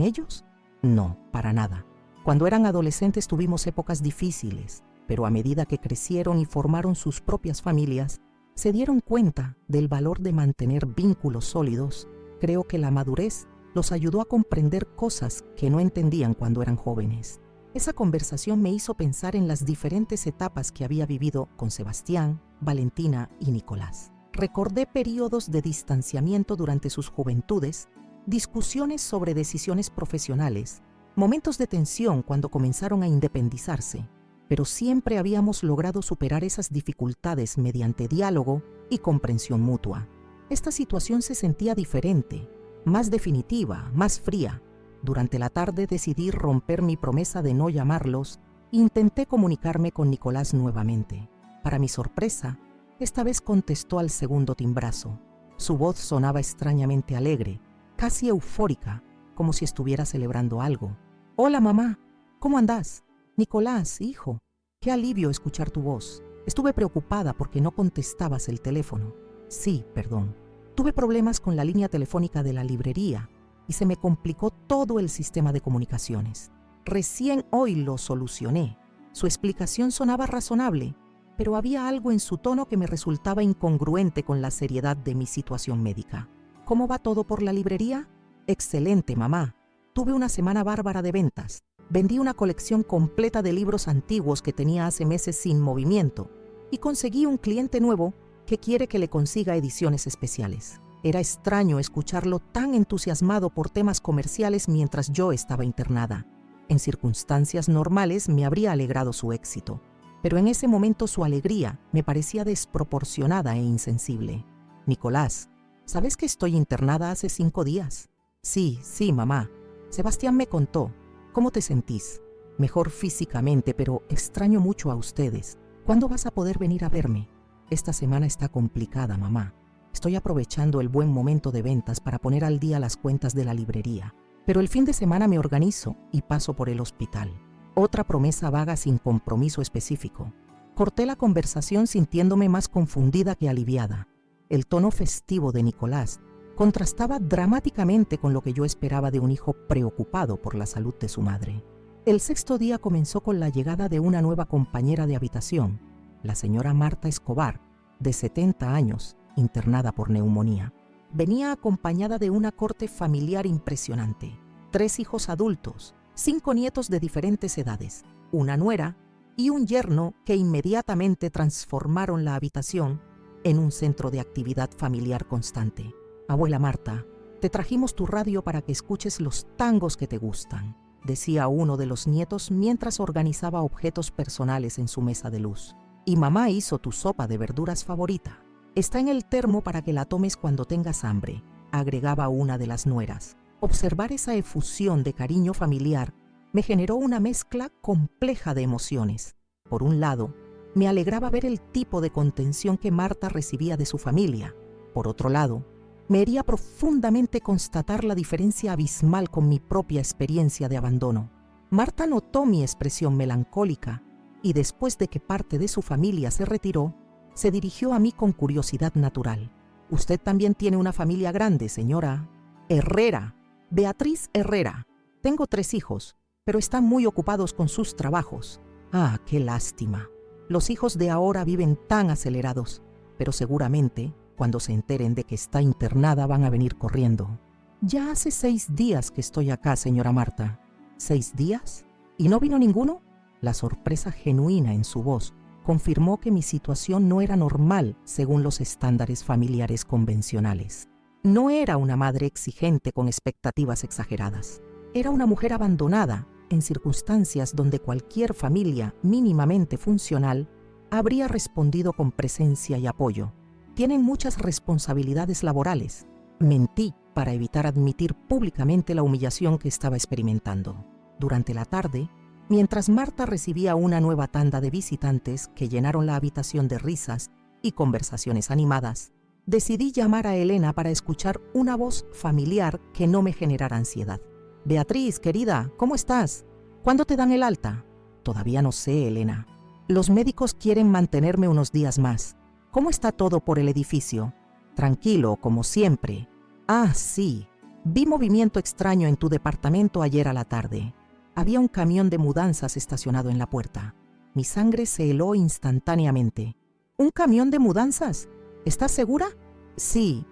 ellos? No, para nada. Cuando eran adolescentes tuvimos épocas difíciles, pero a medida que crecieron y formaron sus propias familias, se dieron cuenta del valor de mantener vínculos sólidos. Creo que la madurez los ayudó a comprender cosas que no entendían cuando eran jóvenes. Esa conversación me hizo pensar en las diferentes etapas que había vivido con Sebastián, Valentina y Nicolás. Recordé periodos de distanciamiento durante sus juventudes, discusiones sobre decisiones profesionales, momentos de tensión cuando comenzaron a independizarse, pero siempre habíamos logrado superar esas dificultades mediante diálogo y comprensión mutua. Esta situación se sentía diferente, más definitiva, más fría. Durante la tarde decidí romper mi promesa de no llamarlos e intenté comunicarme con Nicolás nuevamente. Para mi sorpresa, esta vez contestó al segundo timbrazo. Su voz sonaba extrañamente alegre, casi eufórica, como si estuviera celebrando algo. «Hola, mamá. ¿Cómo andás?» «Nicolás, hijo. Qué alivio escuchar tu voz. Estuve preocupada porque no contestabas el teléfono». «Sí, perdón. Tuve problemas con la línea telefónica de la librería y se me complicó todo el sistema de comunicaciones. Recién hoy lo solucioné». Su explicación sonaba razonable, pero había algo en su tono que me resultaba incongruente con la seriedad de mi situación médica. «¿Cómo va todo por la librería?» «Excelente, mamá. Tuve una semana bárbara de ventas. Vendí una colección completa de libros antiguos que tenía hace meses sin movimiento y conseguí un cliente nuevo que quiere que le consiga ediciones especiales». Era extraño escucharlo tan entusiasmado por temas comerciales mientras yo estaba internada. En circunstancias normales me habría alegrado su éxito, pero en ese momento su alegría me parecía desproporcionada e insensible. «Nicolás, ¿sabes que estoy internada hace 5 días?» Sí, mamá. Sebastián me contó. «¿Cómo te sentís?» «Mejor físicamente, pero extraño mucho a ustedes. ¿Cuándo vas a poder venir a verme? Esta semana está complicada, mamá. Estoy aprovechando el buen momento de ventas para poner al día las cuentas de la librería. Pero el fin de semana me organizo y paso por el hospital. Otra promesa vaga sin compromiso específico. Corté la conversación sintiéndome más confundida que aliviada. El tono festivo de Nicolás contrastaba dramáticamente con lo que yo esperaba de un hijo preocupado por la salud de su madre. El sexto día comenzó con la llegada de una nueva compañera de habitación, la señora Marta Escobar, de 70 años, internada por neumonía. Venía acompañada de una corte familiar impresionante. 3 hijos adultos, 5 nietos de diferentes edades, una nuera y un yerno que inmediatamente transformaron la habitación en un centro de actividad familiar constante. Abuela Marta, te trajimos tu radio para que escuches los tangos que te gustan, decía uno de los nietos mientras organizaba objetos personales en su mesa de luz. Y mamá hizo tu sopa de verduras favorita. Está en el termo para que la tomes cuando tengas hambre, agregaba una de las nueras. Observar esa efusión de cariño familiar me generó una mezcla compleja de emociones. Por un lado, me alegraba ver el tipo de contención que Marta recibía de su familia. Por otro lado, me hería profundamente constatar la diferencia abismal con mi propia experiencia de abandono. Marta notó mi expresión melancólica y después de que parte de su familia se retiró, se dirigió a mí con curiosidad natural. «Usted también tiene una familia grande, señora Herrera, Beatriz Herrera. Tengo 3 hijos, pero están muy ocupados con sus trabajos. Ah, qué lástima. Los hijos de ahora viven tan acelerados, pero seguramente, cuando se enteren de que está internada, van a venir corriendo. Ya hace 6 días que estoy acá, señora Marta». ¿6 días? ¿Y no vino ninguno? La sorpresa genuina en su voz confirmó que mi situación no era normal según los estándares familiares convencionales. No era una madre exigente con expectativas exageradas. Era una mujer abandonada en circunstancias donde cualquier familia mínimamente funcional habría respondido con presencia y apoyo. Tienen muchas responsabilidades laborales. Mentí para evitar admitir públicamente la humillación que estaba experimentando. Durante la tarde, mientras Marta recibía una nueva tanda de visitantes que llenaron la habitación de risas y conversaciones animadas, decidí llamar a Elena para escuchar una voz familiar que no me generara ansiedad. «Beatriz, querida, ¿cómo estás? ¿Cuándo te dan el alta?» «Todavía no sé, Elena. Los médicos quieren mantenerme unos días más. ¿Cómo está todo por el edificio?» «Tranquilo, como siempre». «Ah, sí. Vi movimiento extraño en tu departamento ayer a la tarde. Había un camión de mudanzas estacionado en la puerta». Mi sangre se heló instantáneamente. «¿Un camión de mudanzas? ¿Estás segura?» Sí.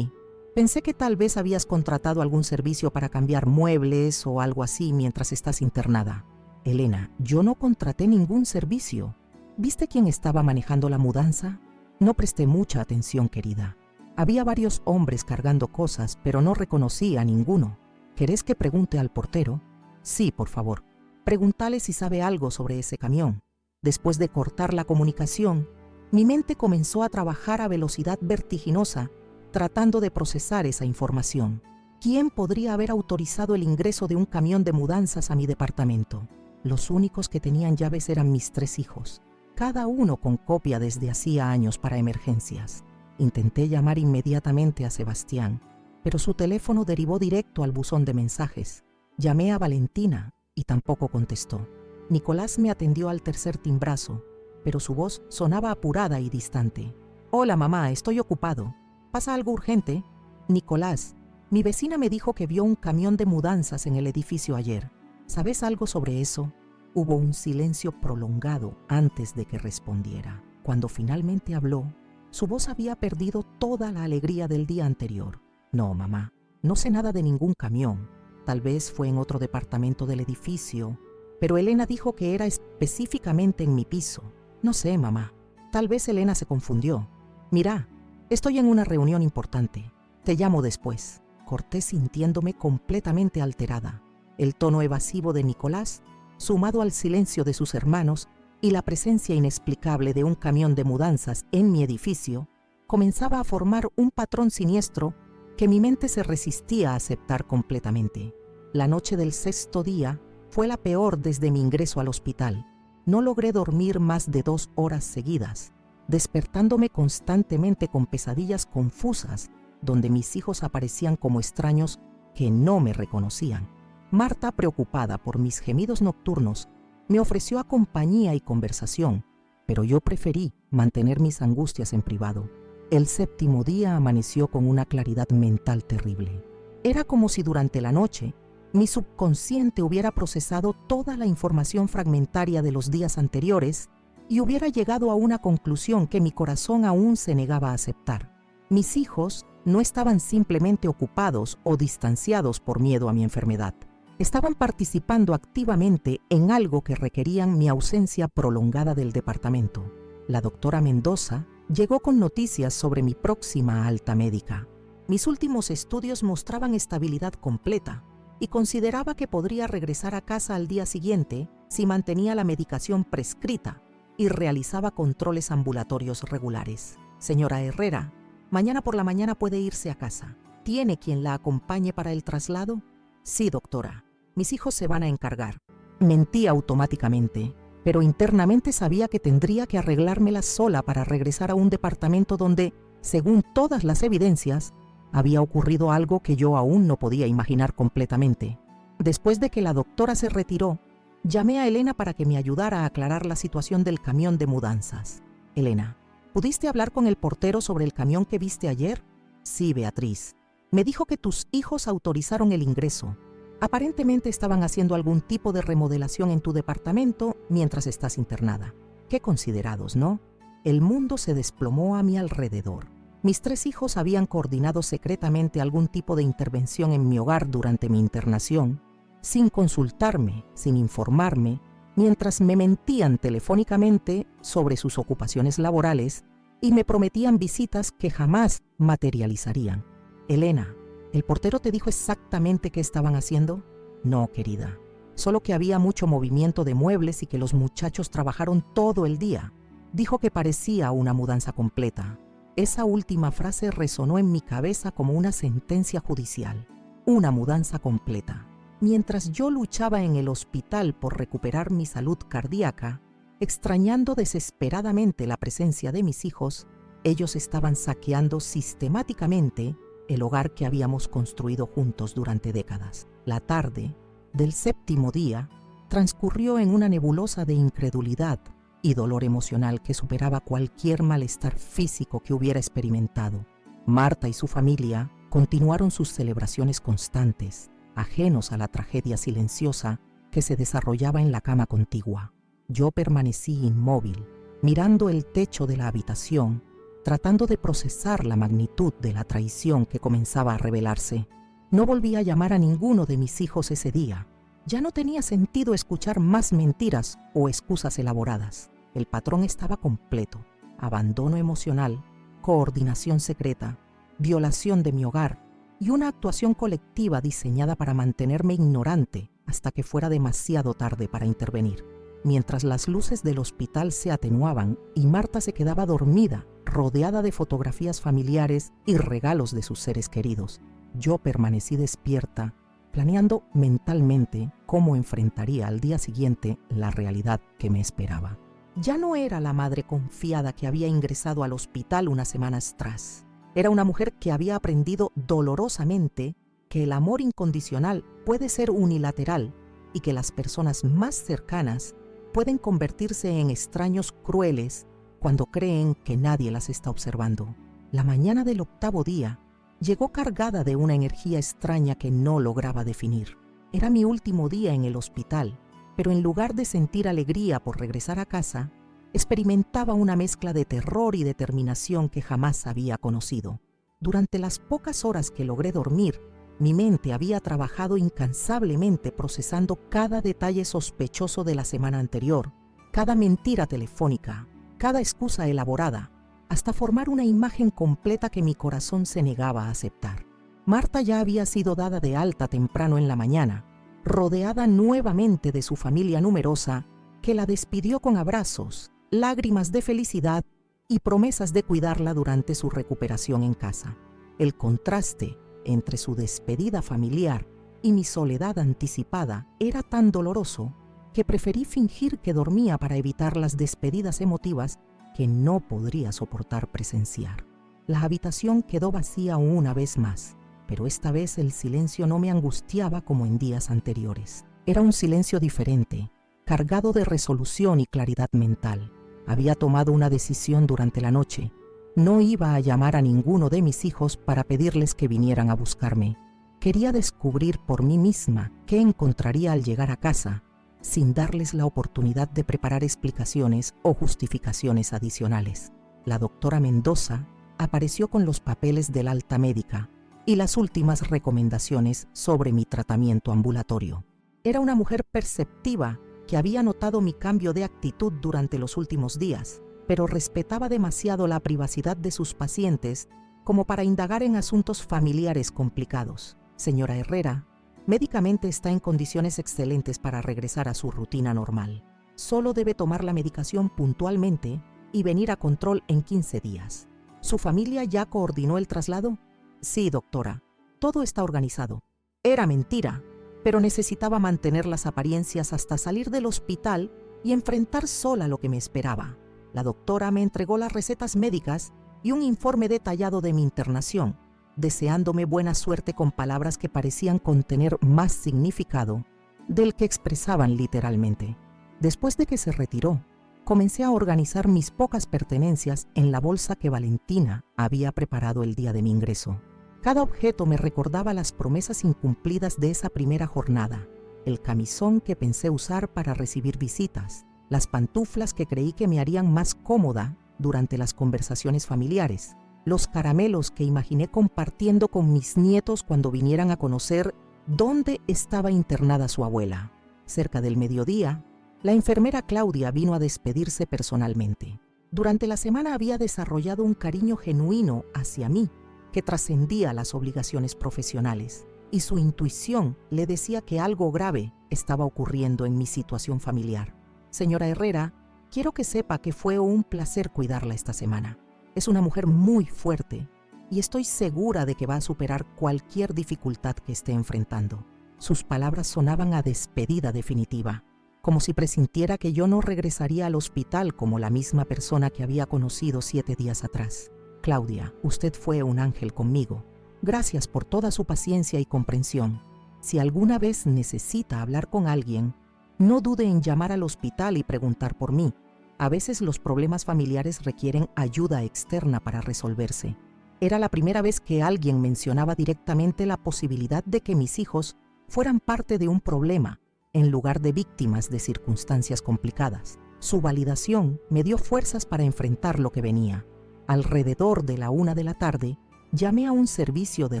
Pensé que tal vez habías contratado algún servicio para cambiar muebles o algo así mientras estás internada». «Elena, yo no contraté ningún servicio. ¿Viste quién estaba manejando la mudanza?» «No presté mucha atención, querida. Había varios hombres cargando cosas, pero no reconocí a ninguno. ¿Querés que pregunte al portero?» «Sí, por favor. Pregúntale si sabe algo sobre ese camión». Después de cortar la comunicación, mi mente comenzó a trabajar a velocidad vertiginosa, tratando de procesar esa información. ¿Quién podría haber autorizado el ingreso de un camión de mudanzas a mi departamento? Los únicos que tenían llaves eran mis 3 hijos, cada uno con copia desde hacía años para emergencias. Intenté llamar inmediatamente a Sebastián, pero su teléfono derivó directo al buzón de mensajes. Llamé a Valentina y tampoco contestó. Nicolás me atendió al tercer timbrazo, pero su voz sonaba apurada y distante. «Hola, mamá, estoy ocupado. ¿Pasa algo urgente?» «Nicolás, mi vecina me dijo que vio un camión de mudanzas en el edificio ayer. ¿Sabes algo sobre eso?» Hubo un silencio prolongado antes de que respondiera. Cuando finalmente habló, su voz había perdido toda la alegría del día anterior. «No, mamá, no sé nada de ningún camión. Tal vez fue en otro departamento del edificio, pero Elena dijo que era específicamente en mi piso. No sé, mamá. Tal vez Elena se confundió. Mira, estoy en una reunión importante. Te llamo después». Corté sintiéndome completamente alterada. El tono evasivo de Nicolás, sumado al silencio de sus hermanos y la presencia inexplicable de un camión de mudanzas en mi edificio, comenzaba a formar un patrón siniestro que mi mente se resistía a aceptar completamente. La noche del sexto día fue la peor desde mi ingreso al hospital. No logré dormir más de 2 horas seguidas, despertándome constantemente con pesadillas confusas, donde mis hijos aparecían como extraños que no me reconocían. Marta, preocupada por mis gemidos nocturnos, me ofreció compañía y conversación, pero yo preferí mantener mis angustias en privado. El 7º día amaneció con una claridad mental terrible. Era como si durante la noche mi subconsciente hubiera procesado toda la información fragmentaria de los días anteriores y hubiera llegado a una conclusión que mi corazón aún se negaba a aceptar. Mis hijos no estaban simplemente ocupados o distanciados por miedo a mi enfermedad. Estaban participando activamente en algo que requerían mi ausencia prolongada del departamento. La doctora Mendoza llegó con noticias sobre mi próxima alta médica. Mis últimos estudios mostraban estabilidad completa y consideraba que podría regresar a casa al día siguiente si mantenía la medicación prescrita y realizaba controles ambulatorios regulares. Señora Herrera, mañana por la mañana puede irse a casa. ¿Tiene quien la acompañe para el traslado? Sí, doctora. Mis hijos se van a encargar. Mentí automáticamente, pero internamente sabía que tendría que arreglármela sola para regresar a un departamento donde, según todas las evidencias, había ocurrido algo que yo aún no podía imaginar completamente. Después de que la doctora se retiró, llamé a Elena para que me ayudara a aclarar la situación del camión de mudanzas. Elena, ¿pudiste hablar con el portero sobre el camión que viste ayer? Sí, Beatriz. Me dijo que tus hijos autorizaron el ingreso. Aparentemente estaban haciendo algún tipo de remodelación en tu departamento mientras estás internada. Qué considerados, ¿no? El mundo se desplomó a mi alrededor. Mis 3 hijos habían coordinado secretamente algún tipo de intervención en mi hogar durante mi internación, sin consultarme, sin informarme, mientras me mentían telefónicamente sobre sus ocupaciones laborales y me prometían visitas que jamás materializarían. Elena, ¿el portero te dijo exactamente qué estaban haciendo? No, querida. Solo que había mucho movimiento de muebles y que los muchachos trabajaron todo el día. Dijo que parecía una mudanza completa. Esa última frase resonó en mi cabeza como una sentencia judicial. Una mudanza completa. Mientras yo luchaba en el hospital por recuperar mi salud cardíaca, extrañando desesperadamente la presencia de mis hijos, ellos estaban saqueando sistemáticamente el hogar que habíamos construido juntos durante décadas. La tarde del 7º día transcurrió en una nebulosa de incredulidad y dolor emocional que superaba cualquier malestar físico que hubiera experimentado. Marta y su familia continuaron sus celebraciones constantes, ajenos a la tragedia silenciosa que se desarrollaba en la cama contigua. Yo permanecí inmóvil, mirando el techo de la habitación, tratando de procesar la magnitud de la traición que comenzaba a revelarse. No volví a llamar a ninguno de mis hijos ese día. Ya no tenía sentido escuchar más mentiras o excusas elaboradas. El patrón estaba completo: abandono emocional, coordinación secreta, violación de mi hogar y una actuación colectiva diseñada para mantenerme ignorante hasta que fuera demasiado tarde para intervenir. Mientras las luces del hospital se atenuaban y Marta se quedaba dormida, rodeada de fotografías familiares y regalos de sus seres queridos, yo permanecí despierta, planeando mentalmente cómo enfrentaría al día siguiente la realidad que me esperaba. Ya no era la madre confiada que había ingresado al hospital unas semanas atrás. Era una mujer que había aprendido dolorosamente que el amor incondicional puede ser unilateral y que las personas más cercanas pueden convertirse en extraños crueles cuando creen que nadie las está observando. La mañana del 8º día llegó cargada de una energía extraña que no lograba definir. Era mi último día en el hospital, pero en lugar de sentir alegría por regresar a casa, experimentaba una mezcla de terror y determinación que jamás había conocido. Durante las pocas horas que logré dormir, mi mente había trabajado incansablemente procesando cada detalle sospechoso de la semana anterior, cada mentira telefónica, cada excusa elaborada, hasta formar una imagen completa que mi corazón se negaba a aceptar. Marta ya había sido dada de alta temprano en la mañana, rodeada nuevamente de su familia numerosa, que la despidió con abrazos, lágrimas de felicidad y promesas de cuidarla durante su recuperación en casa. El contraste entre su despedida familiar y mi soledad anticipada era tan doloroso que preferí fingir que dormía para evitar las despedidas emotivas que no podría soportar presenciar. La habitación quedó vacía una vez más, pero esta vez el silencio no me angustiaba como en días anteriores. Era un silencio diferente, cargado de resolución y claridad mental. Había tomado una decisión durante la noche. No iba a llamar a ninguno de mis hijos para pedirles que vinieran a buscarme. Quería descubrir por mí misma qué encontraría al llegar a casa, sin darles la oportunidad de preparar explicaciones o justificaciones adicionales. La doctora Mendoza apareció con los papeles del alta médica y las últimas recomendaciones sobre mi tratamiento ambulatorio. Era una mujer perceptiva que había notado mi cambio de actitud durante los últimos días, pero respetaba demasiado la privacidad de sus pacientes como para indagar en asuntos familiares complicados. Señora Herrera, médicamente está en condiciones excelentes para regresar a su rutina normal. Solo debe tomar la medicación puntualmente y venir a control en 15 días. ¿Su familia ya coordinó el traslado? Sí, doctora. Todo está organizado. Era mentira, pero necesitaba mantener las apariencias hasta salir del hospital y enfrentar sola lo que me esperaba. La doctora me entregó las recetas médicas y un informe detallado de mi internación, deseándome buena suerte con palabras que parecían contener más significado del que expresaban literalmente. Después de que se retiró, comencé a organizar mis pocas pertenencias en la bolsa que Valentina había preparado el día de mi ingreso. Cada objeto me recordaba las promesas incumplidas de esa primera jornada: el camisón que pensé usar para recibir visitas, las pantuflas que creí que me harían más cómoda durante las conversaciones familiares, los caramelos que imaginé compartiendo con mis nietos cuando vinieran a conocer dónde estaba internada su abuela. Cerca del mediodía, la enfermera Claudia vino a despedirse personalmente. Durante la semana había desarrollado un cariño genuino hacia mí que trascendía las obligaciones profesionales, y su intuición le decía que algo grave estaba ocurriendo en mi situación familiar. Señora Herrera, quiero que sepa que fue un placer cuidarla esta semana. Es una mujer muy fuerte y estoy segura de que va a superar cualquier dificultad que esté enfrentando. Sus palabras sonaban a despedida definitiva, como si presintiera que yo no regresaría al hospital como la misma persona que había conocido 7 días atrás. Claudia, usted fue un ángel conmigo. Gracias por toda su paciencia y comprensión. Si alguna vez necesita hablar con alguien, no dude en llamar al hospital y preguntar por mí. A veces los problemas familiares requieren ayuda externa para resolverse. Era la primera vez que alguien mencionaba directamente la posibilidad de que mis hijos fueran parte de un problema, en lugar de víctimas de circunstancias complicadas. Su validación me dio fuerzas para enfrentar lo que venía. Alrededor de la 1 de la tarde, llamé a un servicio de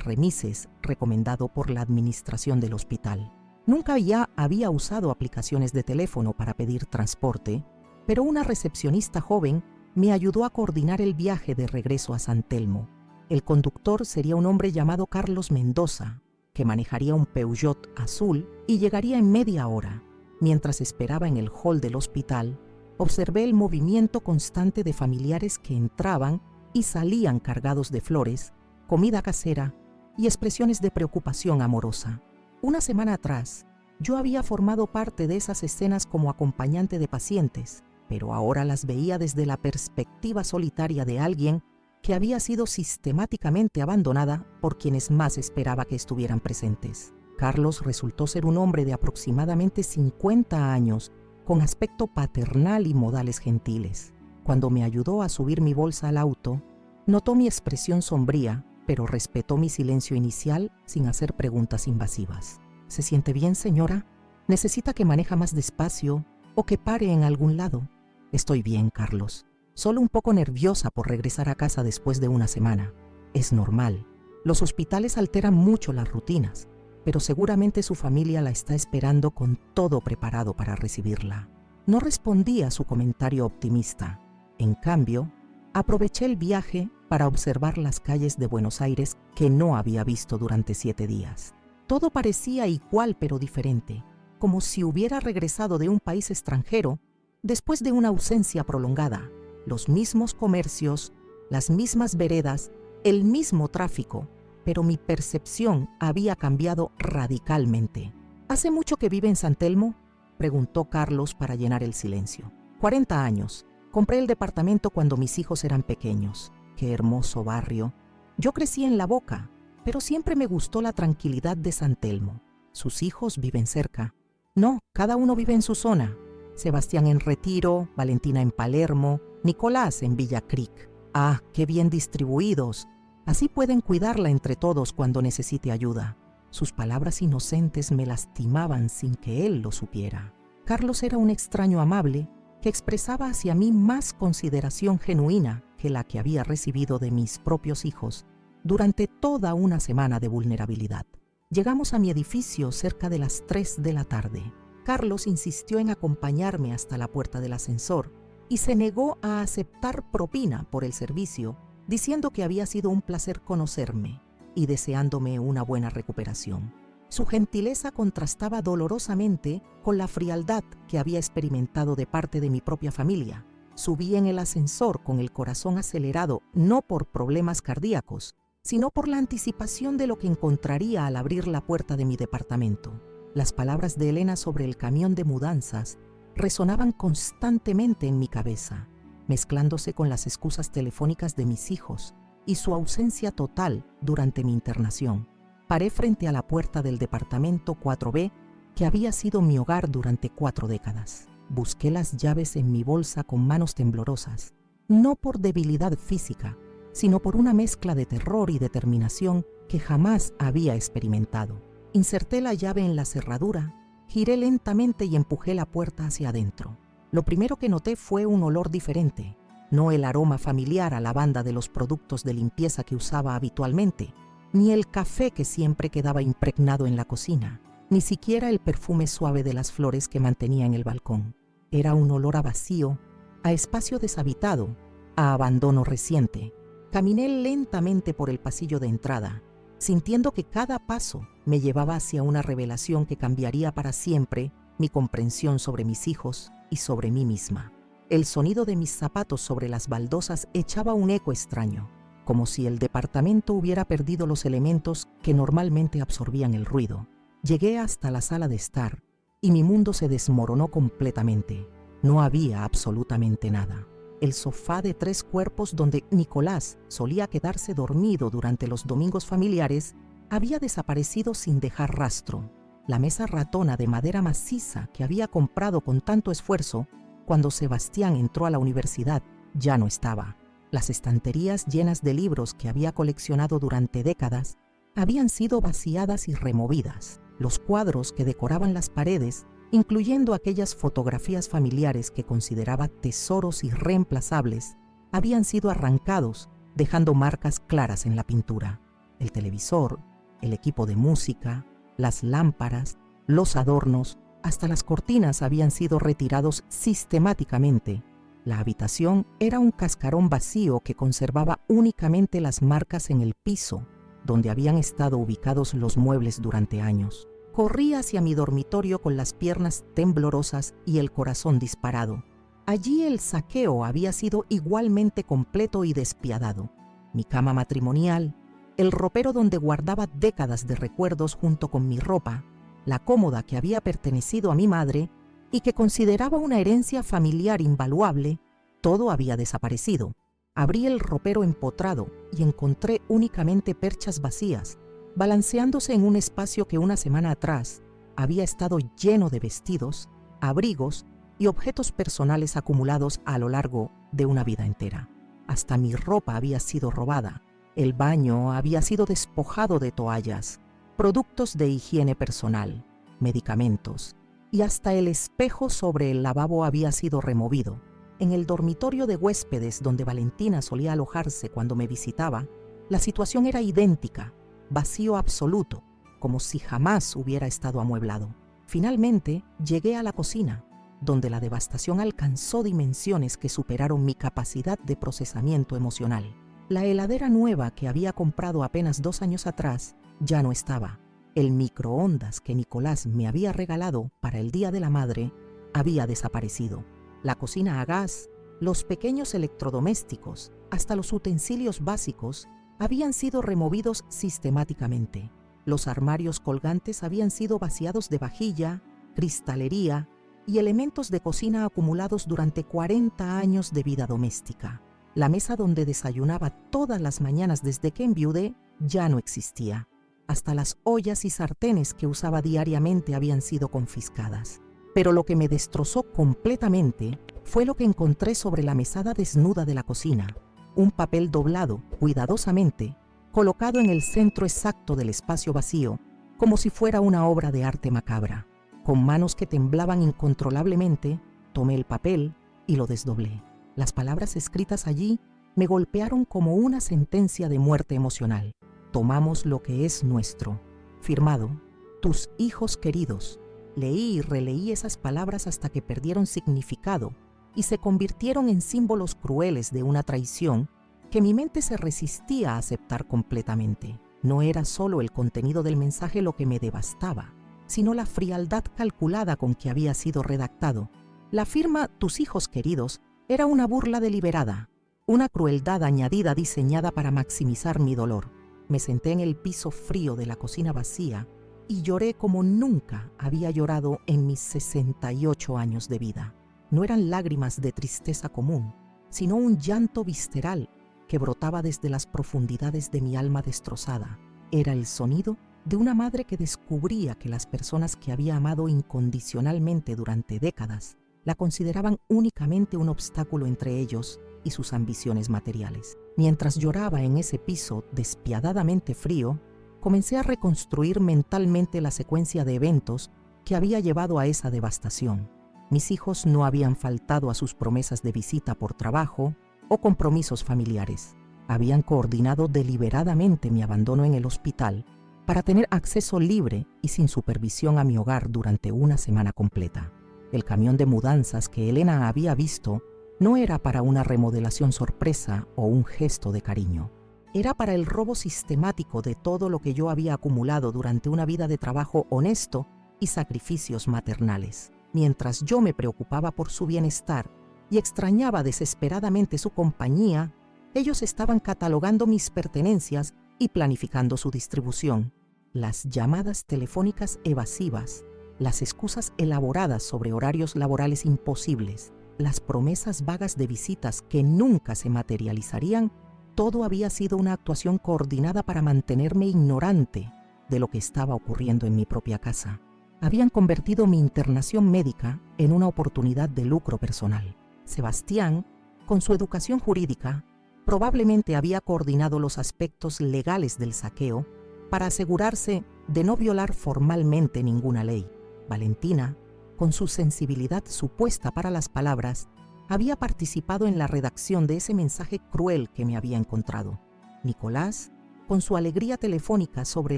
remises recomendado por la administración del hospital. Nunca ya había usado aplicaciones de teléfono para pedir transporte, pero una recepcionista joven me ayudó a coordinar el viaje de regreso a San Telmo. El conductor sería un hombre llamado Carlos Mendoza, que manejaría un Peugeot azul y llegaría en media hora. Mientras esperaba en el hall del hospital, observé el movimiento constante de familiares que entraban y salían cargados de flores, comida casera y expresiones de preocupación amorosa. Una semana atrás, yo había formado parte de esas escenas como acompañante de pacientes, pero ahora las veía desde la perspectiva solitaria de alguien que había sido sistemáticamente abandonada por quienes más esperaba que estuvieran presentes. Carlos resultó ser un hombre de aproximadamente 50 años, con aspecto paternal y modales gentiles. Cuando me ayudó a subir mi bolsa al auto, notó mi expresión sombría, pero respetó mi silencio inicial sin hacer preguntas invasivas. ¿Se siente bien, señora? ¿Necesita que maneje más despacio o que pare en algún lado? Estoy bien, Carlos. Solo un poco nerviosa por regresar a casa después de una semana. Es normal. Los hospitales alteran mucho las rutinas, pero seguramente su familia la está esperando con todo preparado para recibirla. No respondí a su comentario optimista. En cambio, aproveché el viaje para observar las calles de Buenos Aires que no había visto durante 7 días. Todo parecía igual pero diferente, como si hubiera regresado de un país extranjero después de una ausencia prolongada. Los mismos comercios, las mismas veredas, el mismo tráfico, pero mi percepción había cambiado radicalmente. ¿Hace mucho que vive en San Telmo? preguntó Carlos para llenar el silencio. 40 años. Compré el departamento cuando mis hijos eran pequeños. Qué hermoso barrio. Yo crecí en La Boca, pero siempre me gustó la tranquilidad de San Telmo. Sus hijos viven cerca. No, cada uno vive en su zona. Sebastián en Retiro, Valentina en Palermo, Nicolás en Villa Creek. Ah, qué bien distribuidos. Así pueden cuidarla entre todos cuando necesite ayuda. Sus palabras inocentes me lastimaban sin que él lo supiera. Carlos era un extraño amable que expresaba hacia mí más consideración genuina que la que había recibido de mis propios hijos durante toda una semana de vulnerabilidad. Llegamos a mi edificio cerca de las 3 de la tarde. Carlos insistió en acompañarme hasta la puerta del ascensor y se negó a aceptar propina por el servicio, diciendo que había sido un placer conocerme y deseándome una buena recuperación. Su gentileza contrastaba dolorosamente con la frialdad que había experimentado de parte de mi propia familia. Subí en el ascensor con el corazón acelerado, no por problemas cardíacos, sino por la anticipación de lo que encontraría al abrir la puerta de mi departamento. Las palabras de Elena sobre el camión de mudanzas resonaban constantemente en mi cabeza, mezclándose con las excusas telefónicas de mis hijos y su ausencia total durante mi internación. Paré frente a la puerta del departamento 4B, que había sido mi hogar durante 4 décadas. Busqué las llaves en mi bolsa con manos temblorosas, no por debilidad física, sino por una mezcla de terror y determinación que jamás había experimentado. Inserté la llave en la cerradura, giré lentamente y empujé la puerta hacia adentro. Lo primero que noté fue un olor diferente, no el aroma familiar a lavanda de los productos de limpieza que usaba habitualmente, ni el café que siempre quedaba impregnado en la cocina, ni siquiera el perfume suave de las flores que mantenía en el balcón. Era un olor a vacío, a espacio deshabitado, a abandono reciente. Caminé lentamente por el pasillo de entrada, sintiendo que cada paso me llevaba hacia una revelación que cambiaría para siempre mi comprensión sobre mis hijos y sobre mí misma. El sonido de mis zapatos sobre las baldosas echaba un eco extraño, como si el departamento hubiera perdido los elementos que normalmente absorbían el ruido. Llegué hasta la sala de estar y mi mundo se desmoronó completamente. No había absolutamente nada. El sofá de 3 cuerpos donde Nicolás solía quedarse dormido durante los domingos familiares había desaparecido sin dejar rastro. La mesa ratona de madera maciza que había comprado con tanto esfuerzo cuando Sebastián entró a la universidad ya no estaba. Las estanterías llenas de libros que había coleccionado durante décadas habían sido vaciadas y removidas. Los cuadros que decoraban las paredes, incluyendo aquellas fotografías familiares que consideraba tesoros irreemplazables, habían sido arrancados, dejando marcas claras en la pintura. El televisor, el equipo de música, las lámparas, los adornos, hasta las cortinas habían sido retirados sistemáticamente. La habitación era un cascarón vacío que conservaba únicamente las marcas en el piso, donde habían estado ubicados los muebles durante años. Corrí hacia mi dormitorio con las piernas temblorosas y el corazón disparado. Allí el saqueo había sido igualmente completo y despiadado. Mi cama matrimonial, el ropero donde guardaba décadas de recuerdos junto con mi ropa, la cómoda que había pertenecido a mi madre y que consideraba una herencia familiar invaluable, todo había desaparecido. Abrí el ropero empotrado y encontré únicamente perchas vacías, balanceándose en un espacio que una semana atrás había estado lleno de vestidos, abrigos y objetos personales acumulados a lo largo de una vida entera. Hasta mi ropa había sido robada, el baño había sido despojado de toallas, productos de higiene personal, medicamentos, y hasta el espejo sobre el lavabo había sido removido. En el dormitorio de huéspedes donde Valentina solía alojarse cuando me visitaba, la situación era idéntica, vacío absoluto, como si jamás hubiera estado amueblado. Finalmente, llegué a la cocina, donde la devastación alcanzó dimensiones que superaron mi capacidad de procesamiento emocional. La heladera nueva que había comprado apenas 2 años atrás ya no estaba. El microondas que Nicolás me había regalado para el Día de la Madre había desaparecido. La cocina a gas, los pequeños electrodomésticos, hasta los utensilios básicos, habían sido removidos sistemáticamente. Los armarios colgantes habían sido vaciados de vajilla, cristalería y elementos de cocina acumulados durante 40 años de vida doméstica. La mesa donde desayunaba todas las mañanas desde que enviudé ya no existía. Hasta las ollas y sartenes que usaba diariamente habían sido confiscadas. Pero lo que me destrozó completamente fue lo que encontré sobre la mesada desnuda de la cocina. Un papel doblado, cuidadosamente, colocado en el centro exacto del espacio vacío, como si fuera una obra de arte macabra. Con manos que temblaban incontrolablemente, tomé el papel y lo desdoblé. Las palabras escritas allí me golpearon como una sentencia de muerte emocional. Tomamos lo que es nuestro. Firmado, tus hijos queridos. Leí y releí esas palabras hasta que perdieron significado y se convirtieron en símbolos crueles de una traición que mi mente se resistía a aceptar completamente. No era solo el contenido del mensaje lo que me devastaba, sino la frialdad calculada con que había sido redactado. La firma tus hijos queridos era una burla deliberada, una crueldad añadida diseñada para maximizar mi dolor. Me senté en el piso frío de la cocina vacía y lloré como nunca había llorado en mis 68 años de vida. No eran lágrimas de tristeza común, sino un llanto visceral que brotaba desde las profundidades de mi alma destrozada. Era el sonido de una madre que descubría que las personas que había amado incondicionalmente durante décadas la consideraban únicamente un obstáculo entre ellos y sus ambiciones materiales. Mientras lloraba en ese piso despiadadamente frío, comencé a reconstruir mentalmente la secuencia de eventos que había llevado a esa devastación. Mis hijos no habían faltado a sus promesas de visita por trabajo o compromisos familiares. Habían coordinado deliberadamente mi abandono en el hospital para tener acceso libre y sin supervisión a mi hogar durante una semana completa. El camión de mudanzas que Elena había visto no era para una remodelación sorpresa o un gesto de cariño. Era para el robo sistemático de todo lo que yo había acumulado durante una vida de trabajo honesto y sacrificios maternales. Mientras yo me preocupaba por su bienestar y extrañaba desesperadamente su compañía, ellos estaban catalogando mis pertenencias y planificando su distribución. Las llamadas telefónicas evasivas, las excusas elaboradas sobre horarios laborales imposibles, las promesas vagas de visitas que nunca se materializarían, todo había sido una actuación coordinada para mantenerme ignorante de lo que estaba ocurriendo en mi propia casa. Habían convertido mi internación médica en una oportunidad de lucro personal. Sebastián, con su educación jurídica, probablemente había coordinado los aspectos legales del saqueo para asegurarse de no violar formalmente ninguna ley. Valentina, con su sensibilidad supuesta para las palabras, había participado en la redacción de ese mensaje cruel que me había encontrado. Nicolás, con su alegría telefónica sobre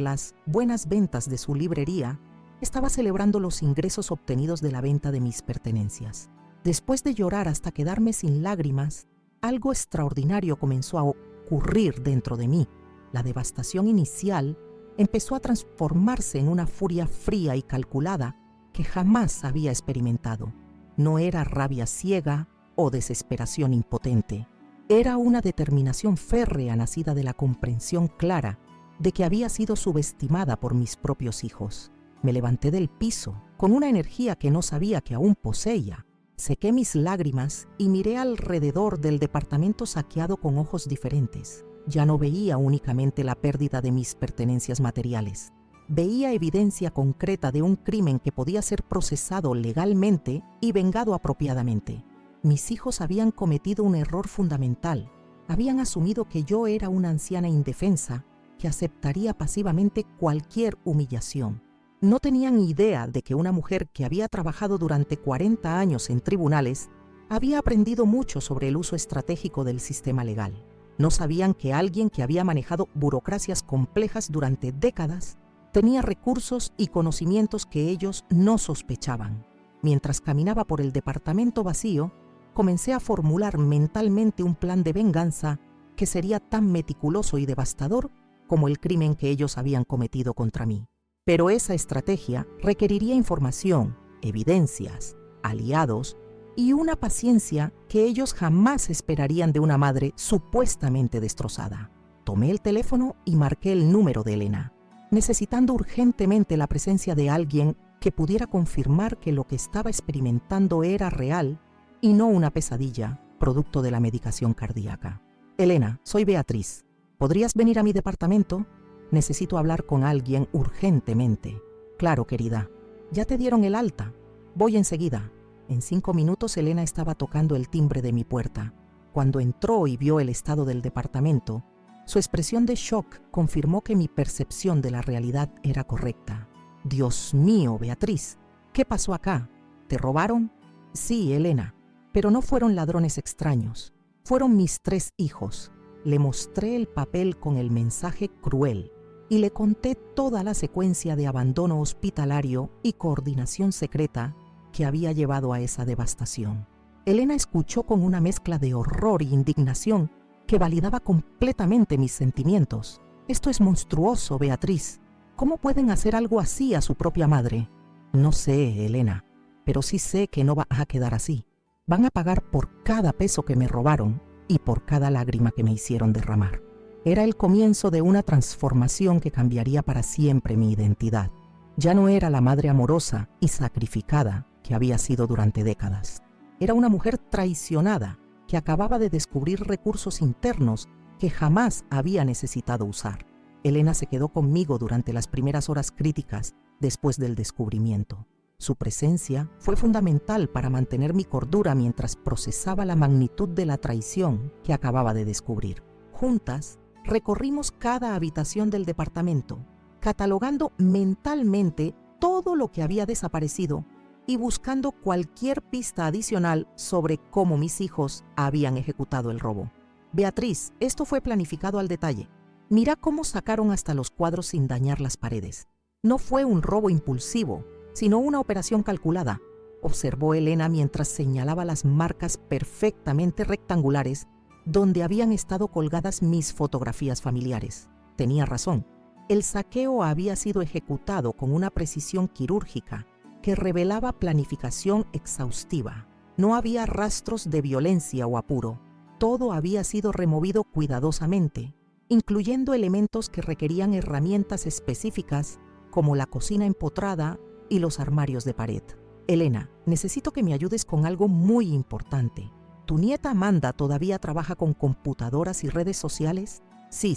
las buenas ventas de su librería, estaba celebrando los ingresos obtenidos de la venta de mis pertenencias. Después de llorar hasta quedarme sin lágrimas, algo extraordinario comenzó a ocurrir dentro de mí. La devastación inicial empezó a transformarse en una furia fría y calculada que jamás había experimentado. No era rabia ciega o desesperación impotente. Era una determinación férrea nacida de la comprensión clara de que había sido subestimada por mis propios hijos. Me levanté del piso con una energía que no sabía que aún poseía. Sequé mis lágrimas y miré alrededor del departamento saqueado con ojos diferentes. Ya no veía únicamente la pérdida de mis pertenencias materiales. Veía evidencia concreta de un crimen que podía ser procesado legalmente y vengado apropiadamente. Mis hijos habían cometido un error fundamental. Habían asumido que yo era una anciana indefensa que aceptaría pasivamente cualquier humillación. No tenían idea de que una mujer que había trabajado durante 40 años en tribunales había aprendido mucho sobre el uso estratégico del sistema legal. No sabían que alguien que había manejado burocracias complejas durante décadas tenía recursos y conocimientos que ellos no sospechaban. Mientras caminaba por el departamento vacío, comencé a formular mentalmente un plan de venganza que sería tan meticuloso y devastador como el crimen que ellos habían cometido contra mí. Pero esa estrategia requeriría información, evidencias, aliados y una paciencia que ellos jamás esperarían de una madre supuestamente destrozada. Tomé el teléfono y marqué el número de Elena, necesitando urgentemente la presencia de alguien que pudiera confirmar que lo que estaba experimentando era real y no una pesadilla, producto de la medicación cardíaca. Elena, soy Beatriz. ¿Podrías venir a mi departamento? Necesito hablar con alguien urgentemente. Claro, querida. ¿Ya te dieron el alta? Voy enseguida. En 5 minutos Elena estaba tocando el timbre de mi puerta. Cuando entró y vio el estado del departamento, su expresión de shock confirmó que mi percepción de la realidad era correcta. Dios mío, Beatriz, ¿qué pasó acá? ¿Te robaron? Sí, Elena, pero no fueron ladrones extraños. Fueron mis 3 hijos. Le mostré el papel con el mensaje cruel y le conté toda la secuencia de abandono hospitalario y coordinación secreta que había llevado a esa devastación. Elena escuchó con una mezcla de horror e indignación que validaba completamente mis sentimientos. Esto es monstruoso, Beatriz. ¿Cómo pueden hacer algo así a su propia madre? No sé, Elena, pero sí sé que no va a quedar así. Van a pagar por cada peso que me robaron y por cada lágrima que me hicieron derramar. Era el comienzo de una transformación que cambiaría para siempre mi identidad. Ya no era la madre amorosa y sacrificada que había sido durante décadas. Era una mujer traicionada que acababa de descubrir recursos internos que jamás había necesitado usar. Elena se quedó conmigo durante las primeras horas críticas después del descubrimiento. Su presencia fue fundamental para mantener mi cordura mientras procesaba la magnitud de la traición que acababa de descubrir. Juntas, recorrimos cada habitación del departamento, catalogando mentalmente todo lo que había desaparecido y buscando cualquier pista adicional sobre cómo mis hijos habían ejecutado el robo. Beatriz, esto fue planificado al detalle. Mira cómo sacaron hasta los cuadros sin dañar las paredes. No fue un robo impulsivo, sino una operación calculada, observó Elena mientras señalaba las marcas perfectamente rectangulares donde habían estado colgadas mis fotografías familiares. Tenía razón. El saqueo había sido ejecutado con una precisión quirúrgica que revelaba planificación exhaustiva. No había rastros de violencia o apuro. Todo había sido removido cuidadosamente, incluyendo elementos que requerían herramientas específicas como la cocina empotrada y los armarios de pared. Elena, necesito que me ayudes con algo muy importante. ¿Tu nieta Amanda todavía trabaja con computadoras y redes sociales? Sí.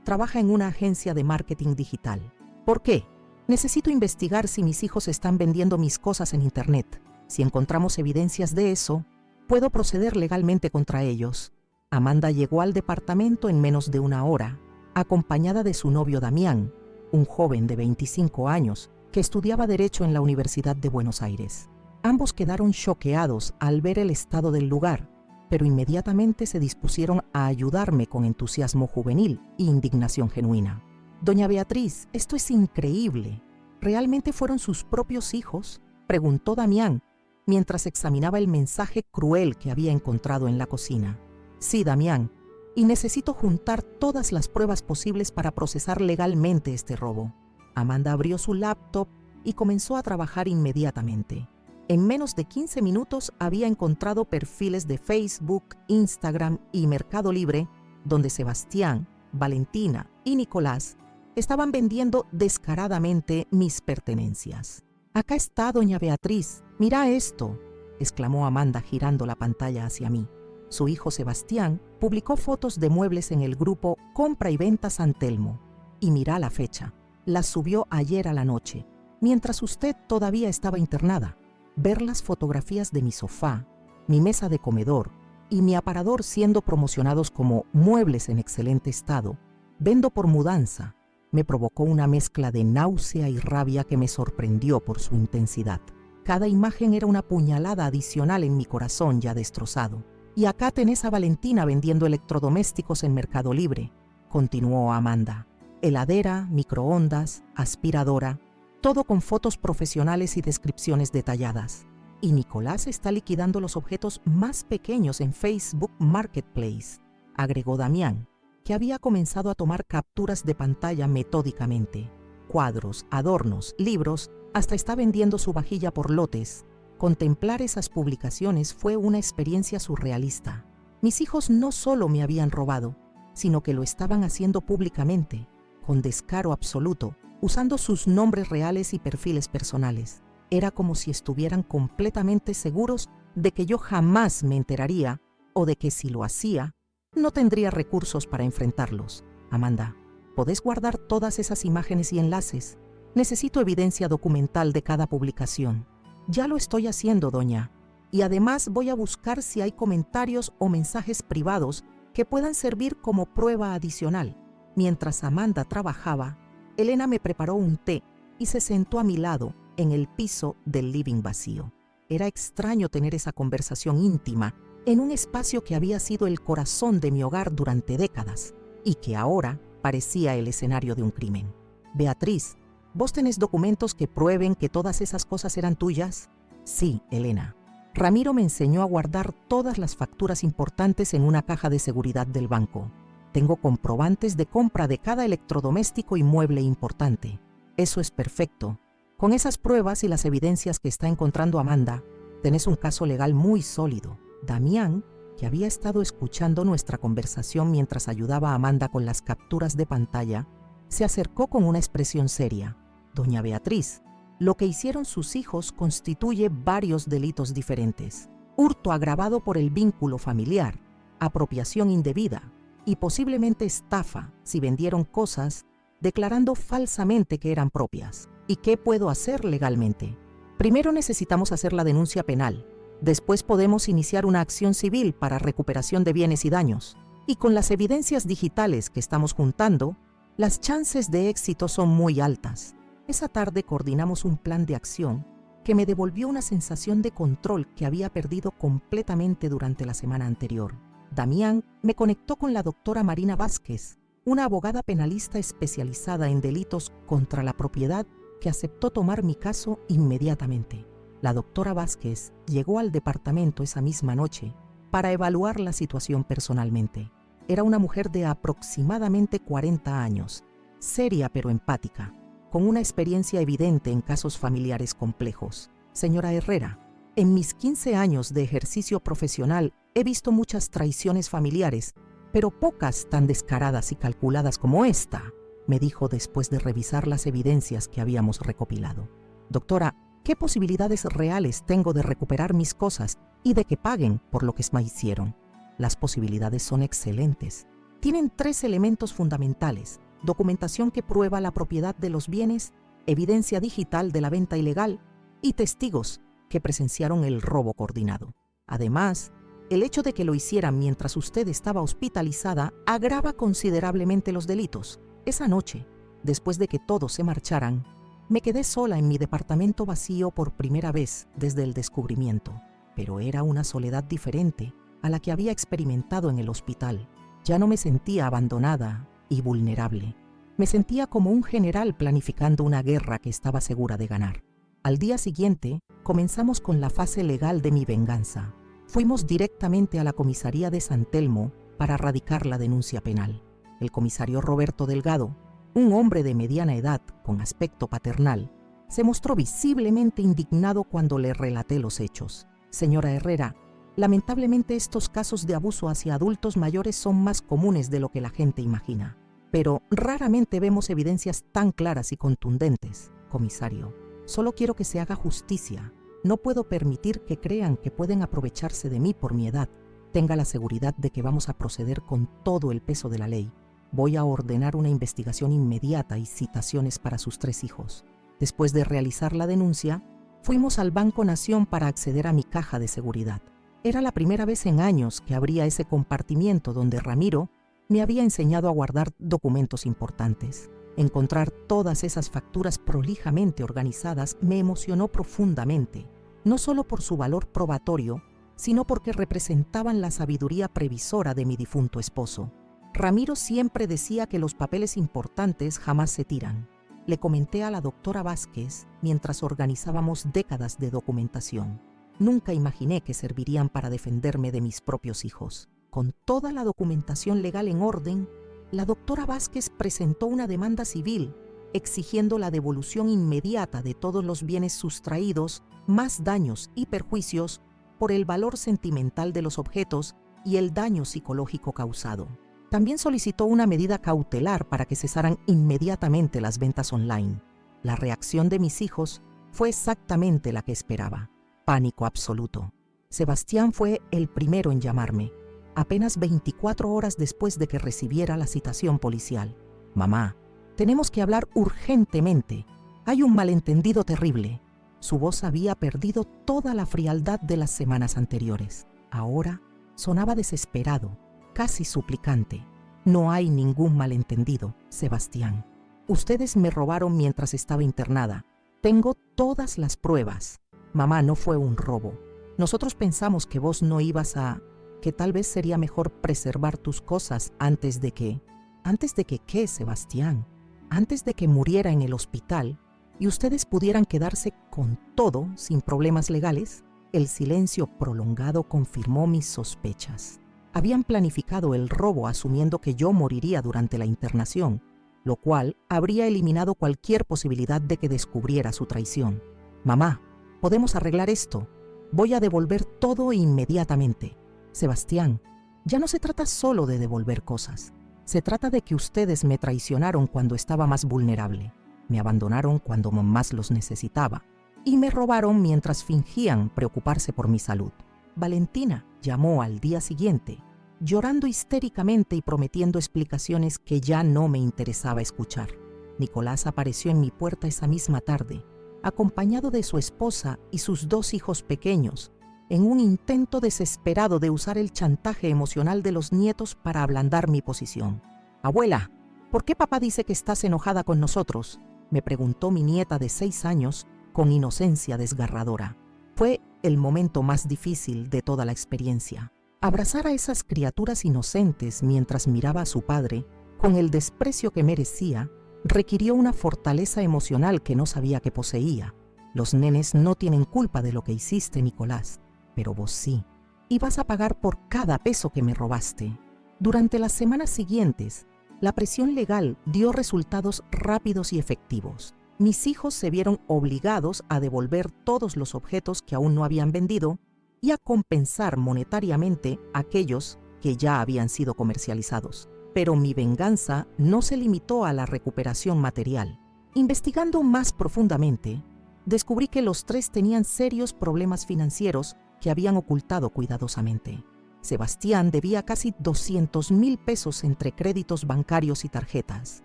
Trabaja en una agencia de marketing digital. ¿Por qué? Necesito investigar si mis hijos están vendiendo mis cosas en Internet. Si encontramos evidencias de eso, puedo proceder legalmente contra ellos. Amanda llegó al departamento en menos de 1 hora, acompañada de su novio Damián, un joven de 25 años que estudiaba Derecho en la Universidad de Buenos Aires. Ambos quedaron choqueados al ver el estado del lugar, pero inmediatamente se dispusieron a ayudarme con entusiasmo juvenil e indignación genuina. Doña Beatriz, esto es increíble. ¿Realmente fueron sus propios hijos?, preguntó Damián, mientras examinaba el mensaje cruel que había encontrado en la cocina. Sí, Damián, y necesito juntar todas las pruebas posibles para procesar legalmente este robo. Amanda abrió su laptop y comenzó a trabajar inmediatamente. En menos de 15 minutos había encontrado perfiles de Facebook, Instagram y Mercado Libre donde Sebastián, Valentina y Nicolás estaban vendiendo descaradamente mis pertenencias. «Acá está, doña Beatriz, mira esto», exclamó Amanda girando la pantalla hacia mí. Su hijo Sebastián publicó fotos de muebles en el grupo Compra y Venta San Telmo. Y mira la fecha, las subió ayer a la noche, mientras usted todavía estaba internada. Ver las fotografías de mi sofá, mi mesa de comedor y mi aparador siendo promocionados como muebles en excelente estado, vendo por mudanza, me provocó una mezcla de náusea y rabia que me sorprendió por su intensidad. Cada imagen era una puñalada adicional en mi corazón ya destrozado. «Y acá tenés a Valentina vendiendo electrodomésticos en Mercado Libre», continuó Amanda. «Heladera, microondas, aspiradora, todo con fotos profesionales y descripciones detalladas. Y Nicolás está liquidando los objetos más pequeños en Facebook Marketplace», agregó Damián, que había comenzado a tomar capturas de pantalla metódicamente. Cuadros, adornos, libros, hasta está vendiendo su vajilla por lotes. Contemplar esas publicaciones fue una experiencia surrealista. Mis hijos no solo me habían robado, sino que lo estaban haciendo públicamente, con descaro absoluto, usando sus nombres reales y perfiles personales. Era como si estuvieran completamente seguros de que yo jamás me enteraría o de que si lo hacía, no tendría recursos para enfrentarlos. Amanda, ¿podés guardar todas esas imágenes y enlaces? Necesito evidencia documental de cada publicación. Ya lo estoy haciendo, doña. Y además voy a buscar si hay comentarios o mensajes privados que puedan servir como prueba adicional. Mientras Amanda trabajaba, Elena me preparó un té y se sentó a mi lado en el piso del living vacío. Era extraño tener esa conversación íntima en un espacio que había sido el corazón de mi hogar durante décadas y que ahora parecía el escenario de un crimen. Beatriz, ¿vos tenés documentos que prueben que todas esas cosas eran tuyas? Sí, Elena. Ramiro me enseñó a guardar todas las facturas importantes en una caja de seguridad del banco. Tengo comprobantes de compra de cada electrodoméstico y mueble importante. Eso es perfecto. Con esas pruebas y las evidencias que está encontrando Amanda, tenés un caso legal muy sólido. Damián, que había estado escuchando nuestra conversación mientras ayudaba a Amanda con las capturas de pantalla, se acercó con una expresión seria. Doña Beatriz, lo que hicieron sus hijos constituye varios delitos diferentes. Hurto agravado por el vínculo familiar, apropiación indebida y posiblemente estafa si vendieron cosas declarando falsamente que eran propias. ¿Y qué puedo hacer legalmente? Primero necesitamos hacer la denuncia penal. Después podemos iniciar una acción civil para recuperación de bienes y daños. Y con las evidencias digitales que estamos juntando, las chances de éxito son muy altas. Esa tarde coordinamos un plan de acción que me devolvió una sensación de control que había perdido completamente durante la semana anterior. Damián me conectó con la doctora Marina Vázquez, una abogada penalista especializada en delitos contra la propiedad que aceptó tomar mi caso inmediatamente. La doctora Vázquez llegó al departamento esa misma noche para evaluar la situación personalmente. Era una mujer de aproximadamente 40 años, seria pero empática, con una experiencia evidente en casos familiares complejos. Señora Herrera, en mis 15 años de ejercicio profesional he visto muchas traiciones familiares, pero pocas tan descaradas y calculadas como esta, me dijo después de revisar las evidencias que habíamos recopilado. Doctora, ¿qué posibilidades reales tengo de recuperar mis cosas y de que paguen por lo que me hicieron? Las posibilidades son excelentes. Tienen 3 elementos fundamentales: documentación que prueba la propiedad de los bienes, evidencia digital de la venta ilegal y testigos que presenciaron el robo coordinado. Además, el hecho de que lo hicieran mientras usted estaba hospitalizada agrava considerablemente los delitos. Esa noche, después de que todos se marcharan, me quedé sola en mi departamento vacío por primera vez desde el descubrimiento, pero era una soledad diferente a la que había experimentado en el hospital. Ya no me sentía abandonada y vulnerable. Me sentía como un general planificando una guerra que estaba segura de ganar. Al día siguiente, comenzamos con la fase legal de mi venganza. Fuimos directamente a la comisaría de San Telmo para radicar la denuncia penal. El comisario Roberto Delgado, un hombre de mediana edad con aspecto paternal, se mostró visiblemente indignado cuando le relaté los hechos. Señora Herrera, lamentablemente estos casos de abuso hacia adultos mayores son más comunes de lo que la gente imagina, pero raramente vemos evidencias tan claras y contundentes. Comisario, solo quiero que se haga justicia. No puedo permitir que crean que pueden aprovecharse de mí por mi edad. Tenga la seguridad de que vamos a proceder con todo el peso de la ley. Voy a ordenar una investigación inmediata y citaciones para sus 3 hijos. Después de realizar la denuncia, fuimos al Banco Nación para acceder a mi caja de seguridad. Era la primera vez en años que abría ese compartimiento donde Ramiro me había enseñado a guardar documentos importantes. Encontrar todas esas facturas prolijamente organizadas me emocionó profundamente, no solo por su valor probatorio, sino porque representaban la sabiduría previsora de mi difunto esposo. Ramiro siempre decía que los papeles importantes jamás se tiran. Le comenté a la doctora Vázquez mientras organizábamos décadas de documentación. Nunca imaginé que servirían para defenderme de mis propios hijos. Con toda la documentación legal en orden, la doctora Vázquez presentó una demanda civil exigiendo la devolución inmediata de todos los bienes sustraídos, más daños y perjuicios por el valor sentimental de los objetos y el daño psicológico causado. También solicitó una medida cautelar para que cesaran inmediatamente las ventas online. La reacción de mis hijos fue exactamente la que esperaba: pánico absoluto. Sebastián fue el primero en llamarme, apenas 24 horas después de que recibiera la citación policial. «Mamá, tenemos que hablar urgentemente. Hay un malentendido terrible». Su voz había perdido toda la frialdad de las semanas anteriores. Ahora sonaba desesperado, casi suplicante. «No hay ningún malentendido, Sebastián. Ustedes me robaron mientras estaba internada. Tengo todas las pruebas. Mamá, no fue un robo. Nosotros pensamos que vos no ibas a... que tal vez sería mejor preservar tus cosas antes de que... ¿Antes de que qué, Sebastián? Antes de que muriera en el hospital y ustedes pudieran quedarse con todo sin problemas legales». El silencio prolongado confirmó mis sospechas. Habían planificado el robo asumiendo que yo moriría durante la internación, lo cual habría eliminado cualquier posibilidad de que descubriera su traición. «Mamá, podemos arreglar esto. Voy a devolver todo inmediatamente. Sebastián, ya no se trata solo de devolver cosas. Se trata de que ustedes me traicionaron cuando estaba más vulnerable. Me abandonaron cuando más los necesitaba. Y me robaron mientras fingían preocuparse por mi salud». Valentina llamó al día siguiente, llorando histéricamente y prometiendo explicaciones que ya no me interesaba escuchar. Nicolás apareció en mi puerta esa misma tarde, acompañado de su esposa y sus 2 hijos pequeños, en un intento desesperado de usar el chantaje emocional de los nietos para ablandar mi posición. «Abuela, ¿por qué papá dice que estás enojada con nosotros?», me preguntó mi nieta de 6 años con inocencia desgarradora. Fue el momento más difícil de toda la experiencia. Abrazar a esas criaturas inocentes mientras miraba a su padre, con el desprecio que merecía, requirió una fortaleza emocional que no sabía que poseía. «Los nenes no tienen culpa de lo que hiciste, Nicolás, pero vos sí. Y vas a pagar por cada peso que me robaste». Durante las semanas siguientes, la presión legal dio resultados rápidos y efectivos. Mis hijos se vieron obligados a devolver todos los objetos que aún no habían vendido y a compensar monetariamente aquellos que ya habían sido comercializados. Pero mi venganza no se limitó a la recuperación material. Investigando más profundamente, descubrí que los 3 tenían serios problemas financieros que habían ocultado cuidadosamente. Sebastián debía casi 200,000 pesos entre créditos bancarios y tarjetas.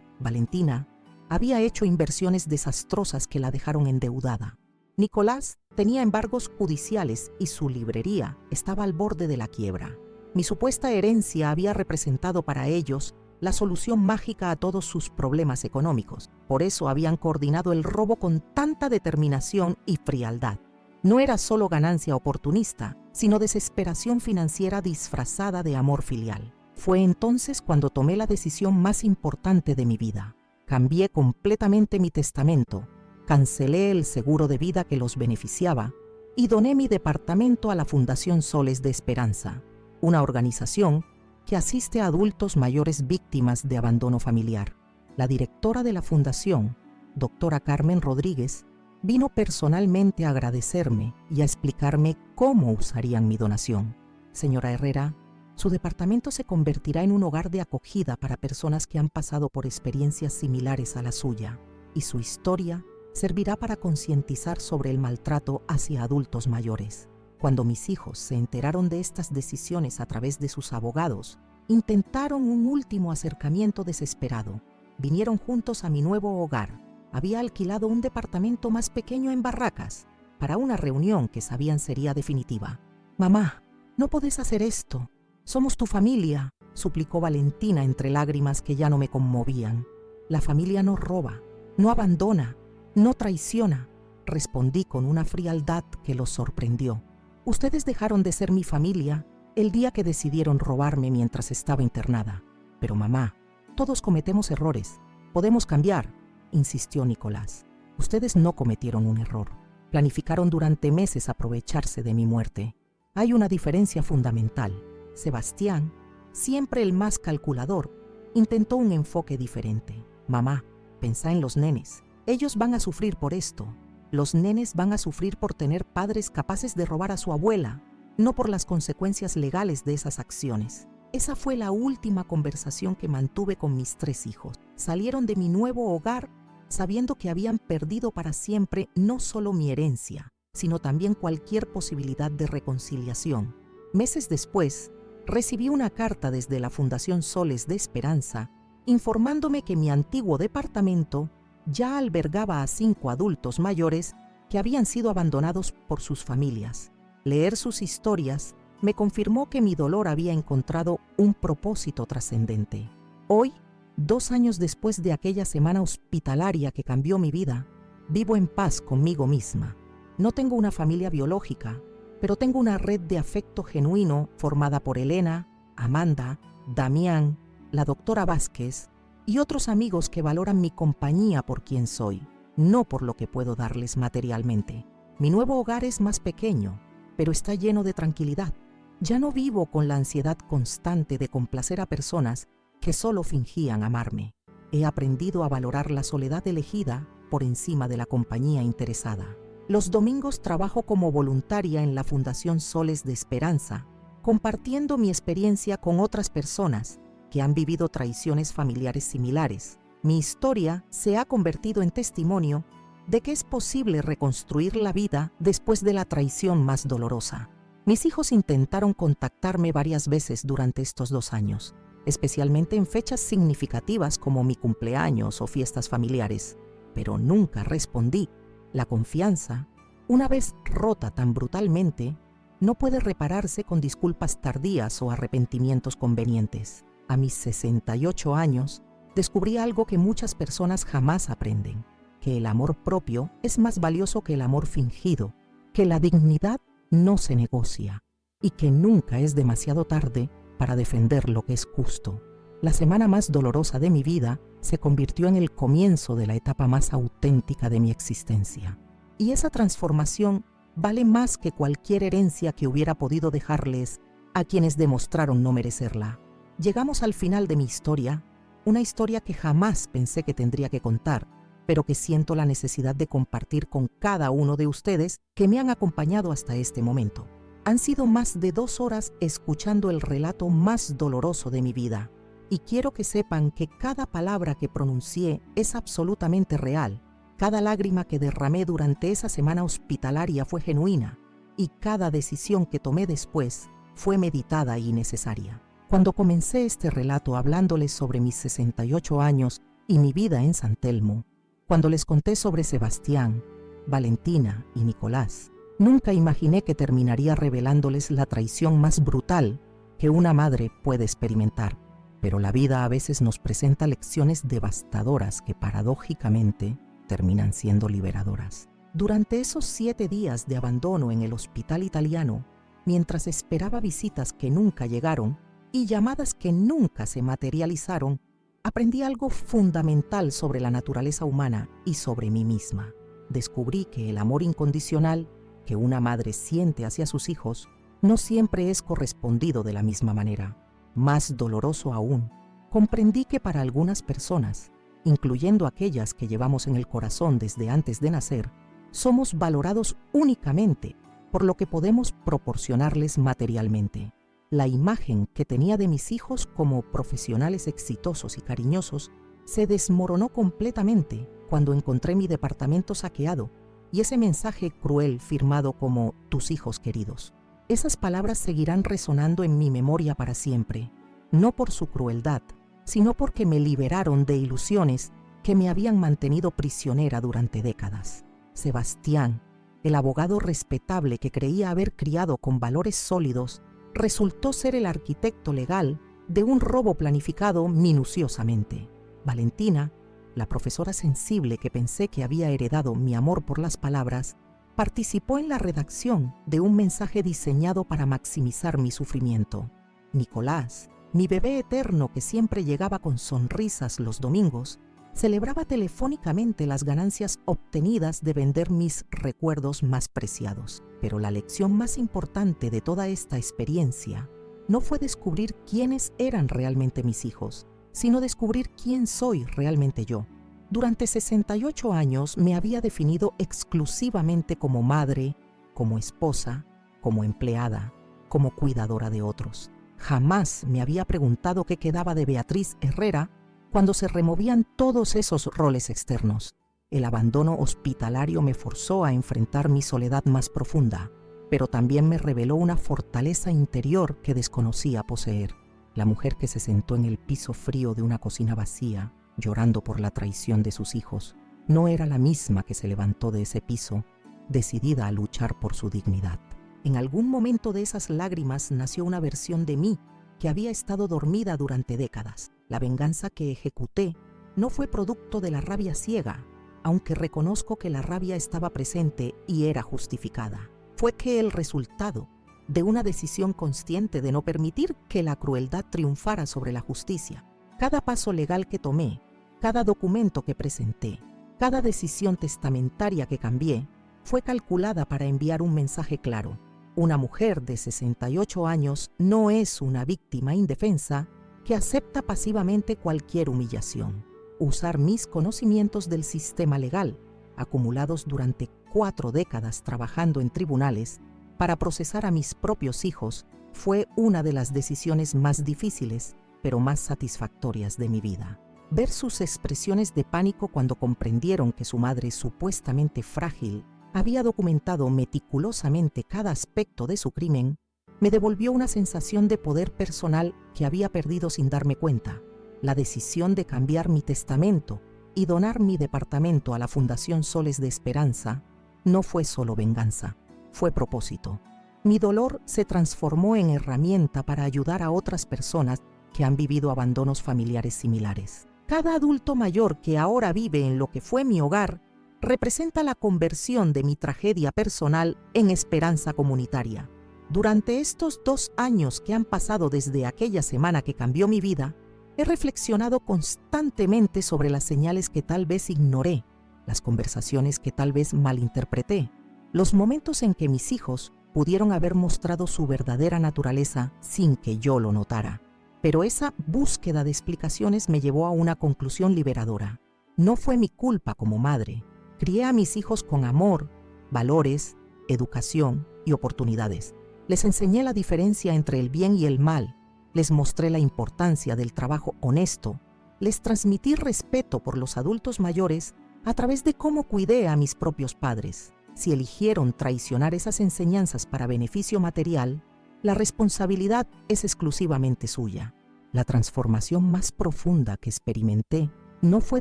Valentina había hecho inversiones desastrosas que la dejaron endeudada. Nicolás tenía embargos judiciales y su librería estaba al borde de la quiebra. Mi supuesta herencia había representado para ellos la solución mágica a todos sus problemas económicos. Por eso habían coordinado el robo con tanta determinación y frialdad. No era solo ganancia oportunista, sino desesperación financiera disfrazada de amor filial. Fue entonces cuando tomé la decisión más importante de mi vida. Cambié completamente mi testamento, cancelé el seguro de vida que los beneficiaba y doné mi departamento a la Fundación Soles de Esperanza, una organización que asiste a adultos mayores víctimas de abandono familiar. La directora de la fundación, doctora Carmen Rodríguez, vino personalmente a agradecerme y a explicarme cómo usarían mi donación. «Señora Herrera, su departamento se convertirá en un hogar de acogida para personas que han pasado por experiencias similares a la suya, y su historia servirá para concientizar sobre el maltrato hacia adultos mayores. Cuando mis hijos se enteraron de estas decisiones a través de sus abogados, intentaron un último acercamiento desesperado. Vinieron juntos a mi nuevo hogar. Había alquilado un departamento más pequeño en Barracas para una reunión que sabían sería definitiva. «Mamá, no podés hacer esto. Somos tu familia», suplicó Valentina entre lágrimas que ya no me conmovían. «La familia no roba, no abandona, no traiciona», respondí con una frialdad que los sorprendió. «Ustedes dejaron de ser mi familia el día que decidieron robarme mientras estaba internada». «Pero mamá, todos cometemos errores. Podemos cambiar», insistió Nicolás. «Ustedes no cometieron un error. Planificaron durante meses aprovecharse de mi muerte. Hay una diferencia fundamental. Sebastián, siempre el más calculador, intentó un enfoque diferente. Mamá, pensá en los nenes. Ellos van a sufrir por esto. Los nenes van a sufrir por tener padres capaces de robar a su abuela, no por las consecuencias legales de esas acciones. Esa fue la última conversación que mantuve con mis 3 hijos. Salieron de mi nuevo hogar sabiendo que habían perdido para siempre no solo mi herencia, sino también cualquier posibilidad de reconciliación. Meses después, recibí una carta desde la Fundación Soles de Esperanza informándome que mi antiguo departamento ya albergaba a 5 adultos mayores que habían sido abandonados por sus familias. Leer sus historias me confirmó que mi dolor había encontrado un propósito trascendente. Hoy, 2 años después de aquella semana hospitalaria que cambió mi vida, vivo en paz conmigo misma. No tengo una familia biológica, pero tengo una red de afecto genuino formada por Elena, Amanda, Damián, la doctora Vázquez y otros amigos que valoran mi compañía por quien soy, no por lo que puedo darles materialmente. Mi nuevo hogar es más pequeño, pero está lleno de tranquilidad. Ya no vivo con la ansiedad constante de complacer a personas que solo fingían amarme. He aprendido a valorar la soledad elegida por encima de la compañía interesada. Los domingos trabajo como voluntaria en la Fundación Soles de Esperanza, compartiendo mi experiencia con otras personas que han vivido traiciones familiares similares. Mi historia se ha convertido en testimonio de que es posible reconstruir la vida después de la traición más dolorosa. Mis hijos intentaron contactarme varias veces durante estos 2 años, especialmente en fechas significativas como mi cumpleaños o fiestas familiares, pero nunca respondí. La confianza, una vez rota tan brutalmente, no puede repararse con disculpas tardías o arrepentimientos convenientes. A mis 68 años, descubrí algo que muchas personas jamás aprenden, que el amor propio es más valioso que el amor fingido, que la dignidad no se negocia y que nunca es demasiado tarde para defender lo que es justo. La semana más dolorosa de mi vida se convirtió en el comienzo de la etapa más auténtica de mi existencia. Y esa transformación vale más que cualquier herencia que hubiera podido dejarles a quienes demostraron no merecerla. Llegamos al final de mi historia, una historia que jamás pensé que tendría que contar, pero que siento la necesidad de compartir con cada uno de ustedes que me han acompañado hasta este momento. Han sido más de 2 horas escuchando el relato más doloroso de mi vida, y quiero que sepan que cada palabra que pronuncié es absolutamente real. Cada lágrima que derramé durante esa semana hospitalaria fue genuina, y cada decisión que tomé después fue meditada y necesaria. Cuando comencé este relato hablándoles sobre mis 68 años y mi vida en San Telmo, cuando les conté sobre Sebastián, Valentina y Nicolás, nunca imaginé que terminaría revelándoles la traición más brutal que una madre puede experimentar. Pero la vida a veces nos presenta lecciones devastadoras que paradójicamente terminan siendo liberadoras. Durante esos 7 días de abandono en el hospital italiano, mientras esperaba visitas que nunca llegaron y llamadas que nunca se materializaron, aprendí algo fundamental sobre la naturaleza humana y sobre mí misma. Descubrí que el amor incondicional que una madre siente hacia sus hijos no siempre es correspondido de la misma manera. Más doloroso aún, comprendí que para algunas personas, incluyendo aquellas que llevamos en el corazón desde antes de nacer, somos valorados únicamente por lo que podemos proporcionarles materialmente. La imagen que tenía de mis hijos como profesionales exitosos y cariñosos se desmoronó completamente cuando encontré mi departamento saqueado y ese mensaje cruel firmado como «tus hijos queridos». Esas palabras seguirán resonando en mi memoria para siempre, no por su crueldad, sino porque me liberaron de ilusiones que me habían mantenido prisionera durante décadas. Sebastián, el abogado respetable que creía haber criado con valores sólidos, resultó ser el arquitecto legal de un robo planificado minuciosamente. Valentina, la profesora sensible que pensé que había heredado mi amor por las palabras, participó en la redacción de un mensaje diseñado para maximizar mi sufrimiento. Nicolás, mi bebé eterno que siempre llegaba con sonrisas los domingos, celebraba telefónicamente las ganancias obtenidas de vender mis recuerdos más preciados. Pero la lección más importante de toda esta experiencia no fue descubrir quiénes eran realmente mis hijos, sino descubrir quién soy realmente yo. Durante 68 años me había definido exclusivamente como madre, como esposa, como empleada, como cuidadora de otros. Jamás me había preguntado qué quedaba de Beatriz Herrera cuando se removían todos esos roles externos. El abandono hospitalario me forzó a enfrentar mi soledad más profunda, pero también me reveló una fortaleza interior que desconocía poseer. La mujer que se sentó en el piso frío de una cocina vacía, llorando por la traición de sus hijos, no era la misma que se levantó de ese piso, decidida a luchar por su dignidad. En algún momento de esas lágrimas nació una versión de mí que había estado dormida durante décadas. La venganza que ejecuté no fue producto de la rabia ciega, aunque reconozco que la rabia estaba presente y era justificada. Fue que el resultado de una decisión consciente de no permitir que la crueldad triunfara sobre la justicia. Cada paso legal que tomé, cada documento que presenté, cada decisión testamentaria que cambié, fue calculada para enviar un mensaje claro. Una mujer de 68 años no es una víctima indefensa que acepta pasivamente cualquier humillación. Usar mis conocimientos del sistema legal, acumulados durante 4 décadas trabajando en tribunales, para procesar a mis propios hijos, fue una de las decisiones más difíciles, pero más satisfactorias de mi vida. Ver sus expresiones de pánico cuando comprendieron que su madre, supuestamente frágil, había documentado meticulosamente cada aspecto de su crimen, me devolvió una sensación de poder personal que había perdido sin darme cuenta. La decisión de cambiar mi testamento y donar mi departamento a la Fundación Soles de Esperanza no fue solo venganza, fue propósito. Mi dolor se transformó en herramienta para ayudar a otras personas que han vivido abandonos familiares similares. Cada adulto mayor que ahora vive en lo que fue mi hogar representa la conversión de mi tragedia personal en esperanza comunitaria. Durante estos 2 años que han pasado desde aquella semana que cambió mi vida, he reflexionado constantemente sobre las señales que tal vez ignoré, las conversaciones que tal vez malinterpreté, los momentos en que mis hijos pudieron haber mostrado su verdadera naturaleza sin que yo lo notara. Pero esa búsqueda de explicaciones me llevó a una conclusión liberadora. No fue mi culpa como madre. Crié a mis hijos con amor, valores, educación y oportunidades. Les enseñé la diferencia entre el bien y el mal. Les mostré la importancia del trabajo honesto. Les transmití respeto por los adultos mayores a través de cómo cuidé a mis propios padres. Si eligieron traicionar esas enseñanzas para beneficio material, la responsabilidad es exclusivamente suya. La transformación más profunda que experimenté no fue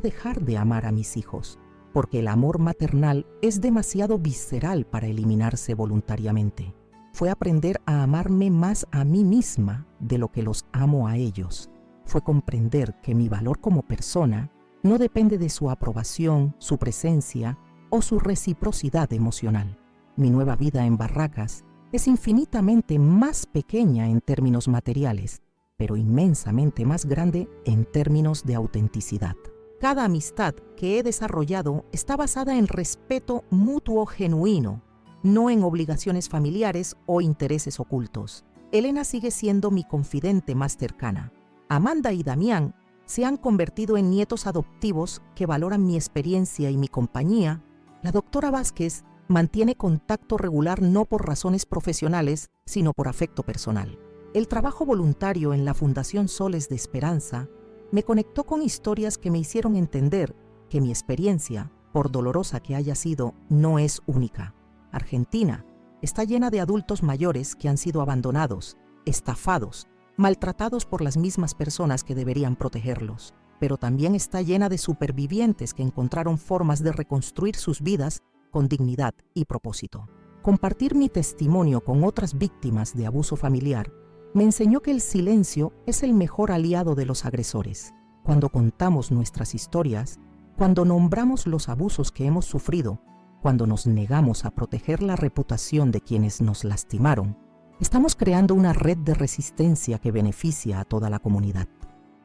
dejar de amar a mis hijos, porque el amor maternal es demasiado visceral para eliminarse voluntariamente. Fue aprender a amarme más a mí misma de lo que los amo a ellos. Fue comprender que mi valor como persona no depende de su aprobación, su presencia o su reciprocidad emocional. Mi nueva vida en Barracas es infinitamente más pequeña en términos materiales, pero inmensamente más grande en términos de autenticidad. Cada amistad que he desarrollado está basada en respeto mutuo genuino, no en obligaciones familiares o intereses ocultos. Elena sigue siendo mi confidente más cercana. Amanda y Damián se han convertido en nietos adoptivos que valoran mi experiencia y mi compañía. La doctora Vázquez mantiene contacto regular no por razones profesionales, sino por afecto personal. El trabajo voluntario en la Fundación Soles de Esperanza me conectó con historias que me hicieron entender que mi experiencia, por dolorosa que haya sido, no es única. Argentina está llena de adultos mayores que han sido abandonados, estafados, maltratados por las mismas personas que deberían protegerlos, pero también está llena de supervivientes que encontraron formas de reconstruir sus vidas con dignidad y propósito. Compartir mi testimonio con otras víctimas de abuso familiar me enseñó que el silencio es el mejor aliado de los agresores. Cuando contamos nuestras historias, cuando nombramos los abusos que hemos sufrido, cuando nos negamos a proteger la reputación de quienes nos lastimaron, estamos creando una red de resistencia que beneficia a toda la comunidad.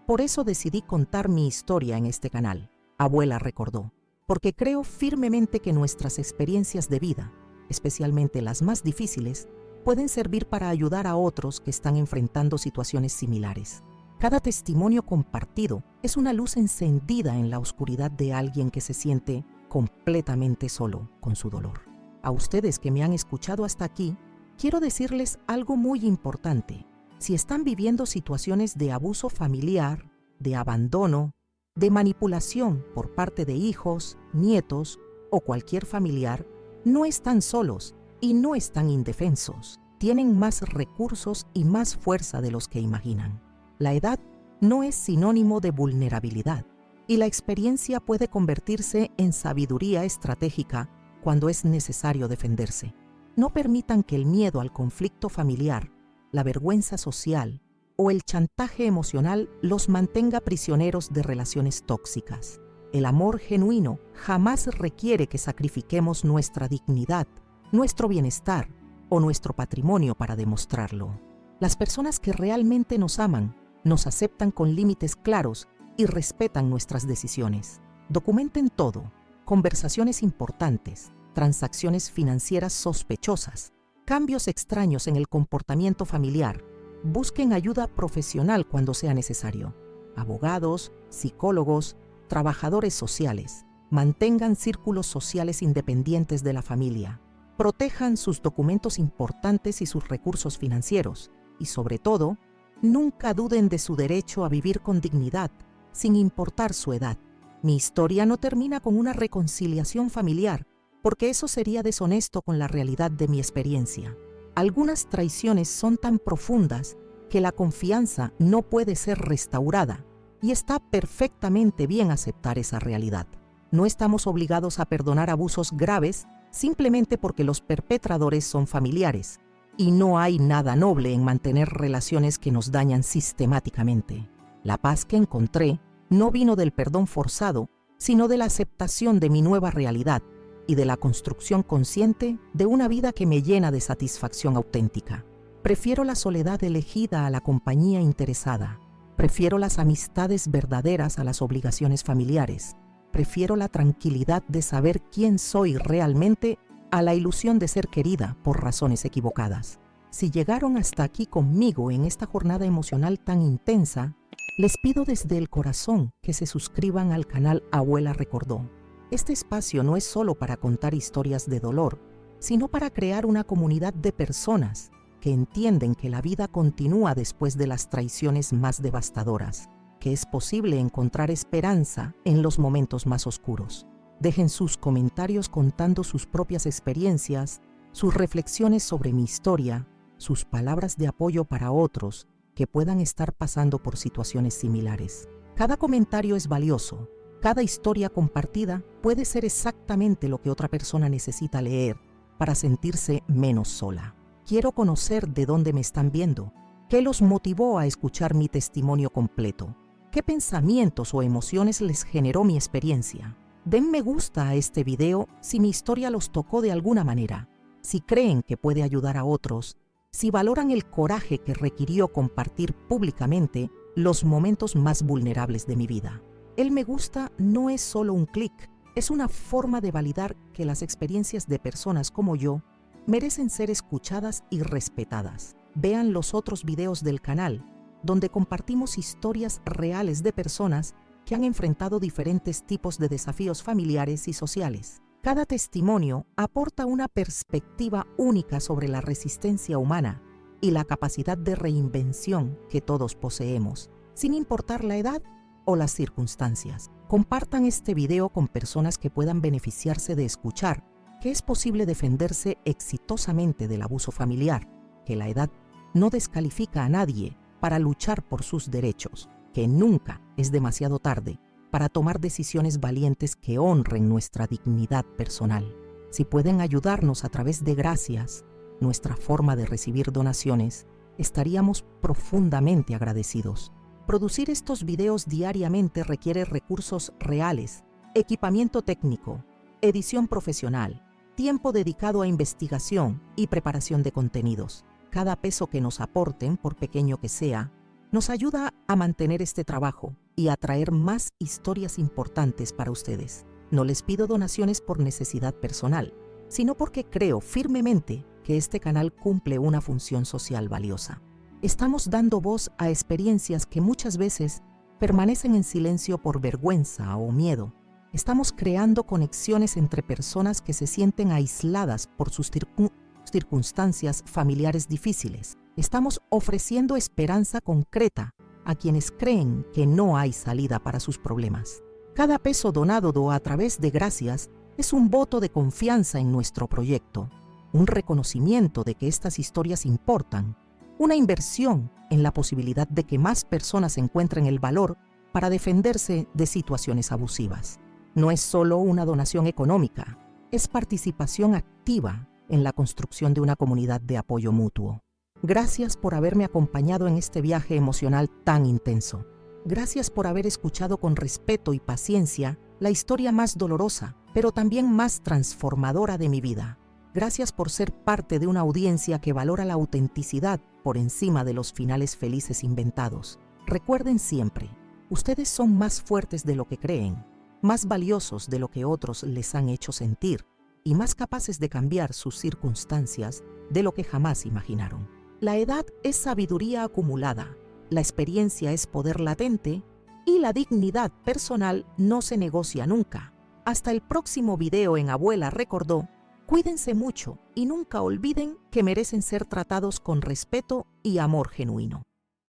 Por eso decidí contar mi historia en este canal, Abuela Recordó, porque creo firmemente que nuestras experiencias de vida, especialmente las más difíciles, pueden servir para ayudar a otros que están enfrentando situaciones similares. Cada testimonio compartido es una luz encendida en la oscuridad de alguien que se siente completamente solo con su dolor. A ustedes que me han escuchado hasta aquí, quiero decirles algo muy importante. Si están viviendo situaciones de abuso familiar, de abandono, de manipulación por parte de hijos, nietos o cualquier familiar, no están solos y no están indefensos. Tienen más recursos y más fuerza de los que imaginan. La edad no es sinónimo de vulnerabilidad y la experiencia puede convertirse en sabiduría estratégica cuando es necesario defenderse. No permitan que el miedo al conflicto familiar, la vergüenza social o el chantaje emocional los mantenga prisioneros de relaciones tóxicas. El amor genuino jamás requiere que sacrifiquemos nuestra dignidad, nuestro bienestar o nuestro patrimonio para demostrarlo. Las personas que realmente nos aman, nos aceptan con límites claros y respetan nuestras decisiones. Documenten todo: conversaciones importantes, transacciones financieras sospechosas, cambios extraños en el comportamiento familiar. Busquen ayuda profesional cuando sea necesario. Abogados, psicólogos, trabajadores sociales. Mantengan círculos sociales independientes de la familia. Protejan sus documentos importantes y sus recursos financieros. Y sobre todo, nunca duden de su derecho a vivir con dignidad, sin importar su edad. Mi historia no termina con una reconciliación familiar, porque eso sería deshonesto con la realidad de mi experiencia. Algunas traiciones son tan profundas que la confianza no puede ser restaurada, y está perfectamente bien aceptar esa realidad. No estamos obligados a perdonar abusos graves simplemente porque los perpetradores son familiares, y no hay nada noble en mantener relaciones que nos dañan sistemáticamente. La paz que encontré no vino del perdón forzado, sino de la aceptación de mi nueva realidad y de la construcción consciente de una vida que me llena de satisfacción auténtica. Prefiero la soledad elegida a la compañía interesada. Prefiero las amistades verdaderas a las obligaciones familiares. Prefiero la tranquilidad de saber quién soy realmente a la ilusión de ser querida por razones equivocadas. Si llegaron hasta aquí conmigo en esta jornada emocional tan intensa, les pido desde el corazón que se suscriban al canal Abuela Recordó. Este espacio no es solo para contar historias de dolor, sino para crear una comunidad de personas que entienden que la vida continúa después de las traiciones más devastadoras, que es posible encontrar esperanza en los momentos más oscuros. Dejen sus comentarios contando sus propias experiencias, sus reflexiones sobre mi historia, sus palabras de apoyo para otros que puedan estar pasando por situaciones similares. Cada comentario es valioso. Cada historia compartida puede ser exactamente lo que otra persona necesita leer para sentirse menos sola. Quiero conocer de dónde me están viendo, qué los motivó a escuchar mi testimonio completo, qué pensamientos o emociones les generó mi experiencia. Den me gusta a este video si mi historia los tocó de alguna manera, si creen que puede ayudar a otros, si valoran el coraje que requirió compartir públicamente los momentos más vulnerables de mi vida. El me gusta no es solo un clic, es una forma de validar que las experiencias de personas como yo merecen ser escuchadas y respetadas. Vean los otros videos del canal, donde compartimos historias reales de personas que han enfrentado diferentes tipos de desafíos familiares y sociales. Cada testimonio aporta una perspectiva única sobre la resistencia humana y la capacidad de reinvención que todos poseemos, sin importar la edad o las circunstancias. Compartan este video con personas que puedan beneficiarse de escuchar que es posible defenderse exitosamente del abuso familiar, que la edad no descalifica a nadie para luchar por sus derechos, que nunca es demasiado tarde para tomar decisiones valientes que honren nuestra dignidad personal. Si pueden ayudarnos a través de gracias, nuestra forma de recibir donaciones, estaríamos profundamente agradecidos. Producir estos videos diariamente requiere recursos reales, equipamiento técnico, edición profesional, tiempo dedicado a investigación y preparación de contenidos. Cada peso que nos aporten, por pequeño que sea, nos ayuda a mantener este trabajo y a traer más historias importantes para ustedes. No les pido donaciones por necesidad personal, sino porque creo firmemente que este canal cumple una función social valiosa. Estamos dando voz a experiencias que muchas veces permanecen en silencio por vergüenza o miedo. Estamos creando conexiones entre personas que se sienten aisladas por sus circunstancias familiares difíciles. Estamos ofreciendo esperanza concreta a quienes creen que no hay salida para sus problemas. Cada peso donado a través de Gracias es un voto de confianza en nuestro proyecto, un reconocimiento de que estas historias importan, una inversión en la posibilidad de que más personas encuentren el valor para defenderse de situaciones abusivas. No es solo una donación económica, es participación activa en la construcción de una comunidad de apoyo mutuo. Gracias por haberme acompañado en este viaje emocional tan intenso. Gracias por haber escuchado con respeto y paciencia la historia más dolorosa, pero también más transformadora de mi vida. Gracias por ser parte de una audiencia que valora la autenticidad por encima de los finales felices inventados. Recuerden siempre, ustedes son más fuertes de lo que creen, más valiosos de lo que otros les han hecho sentir y más capaces de cambiar sus circunstancias de lo que jamás imaginaron. La edad es sabiduría acumulada, la experiencia es poder latente y la dignidad personal no se negocia nunca. Hasta el próximo video en Abuela Recordó. Cuídense mucho y nunca olviden que merecen ser tratados con respeto y amor genuino.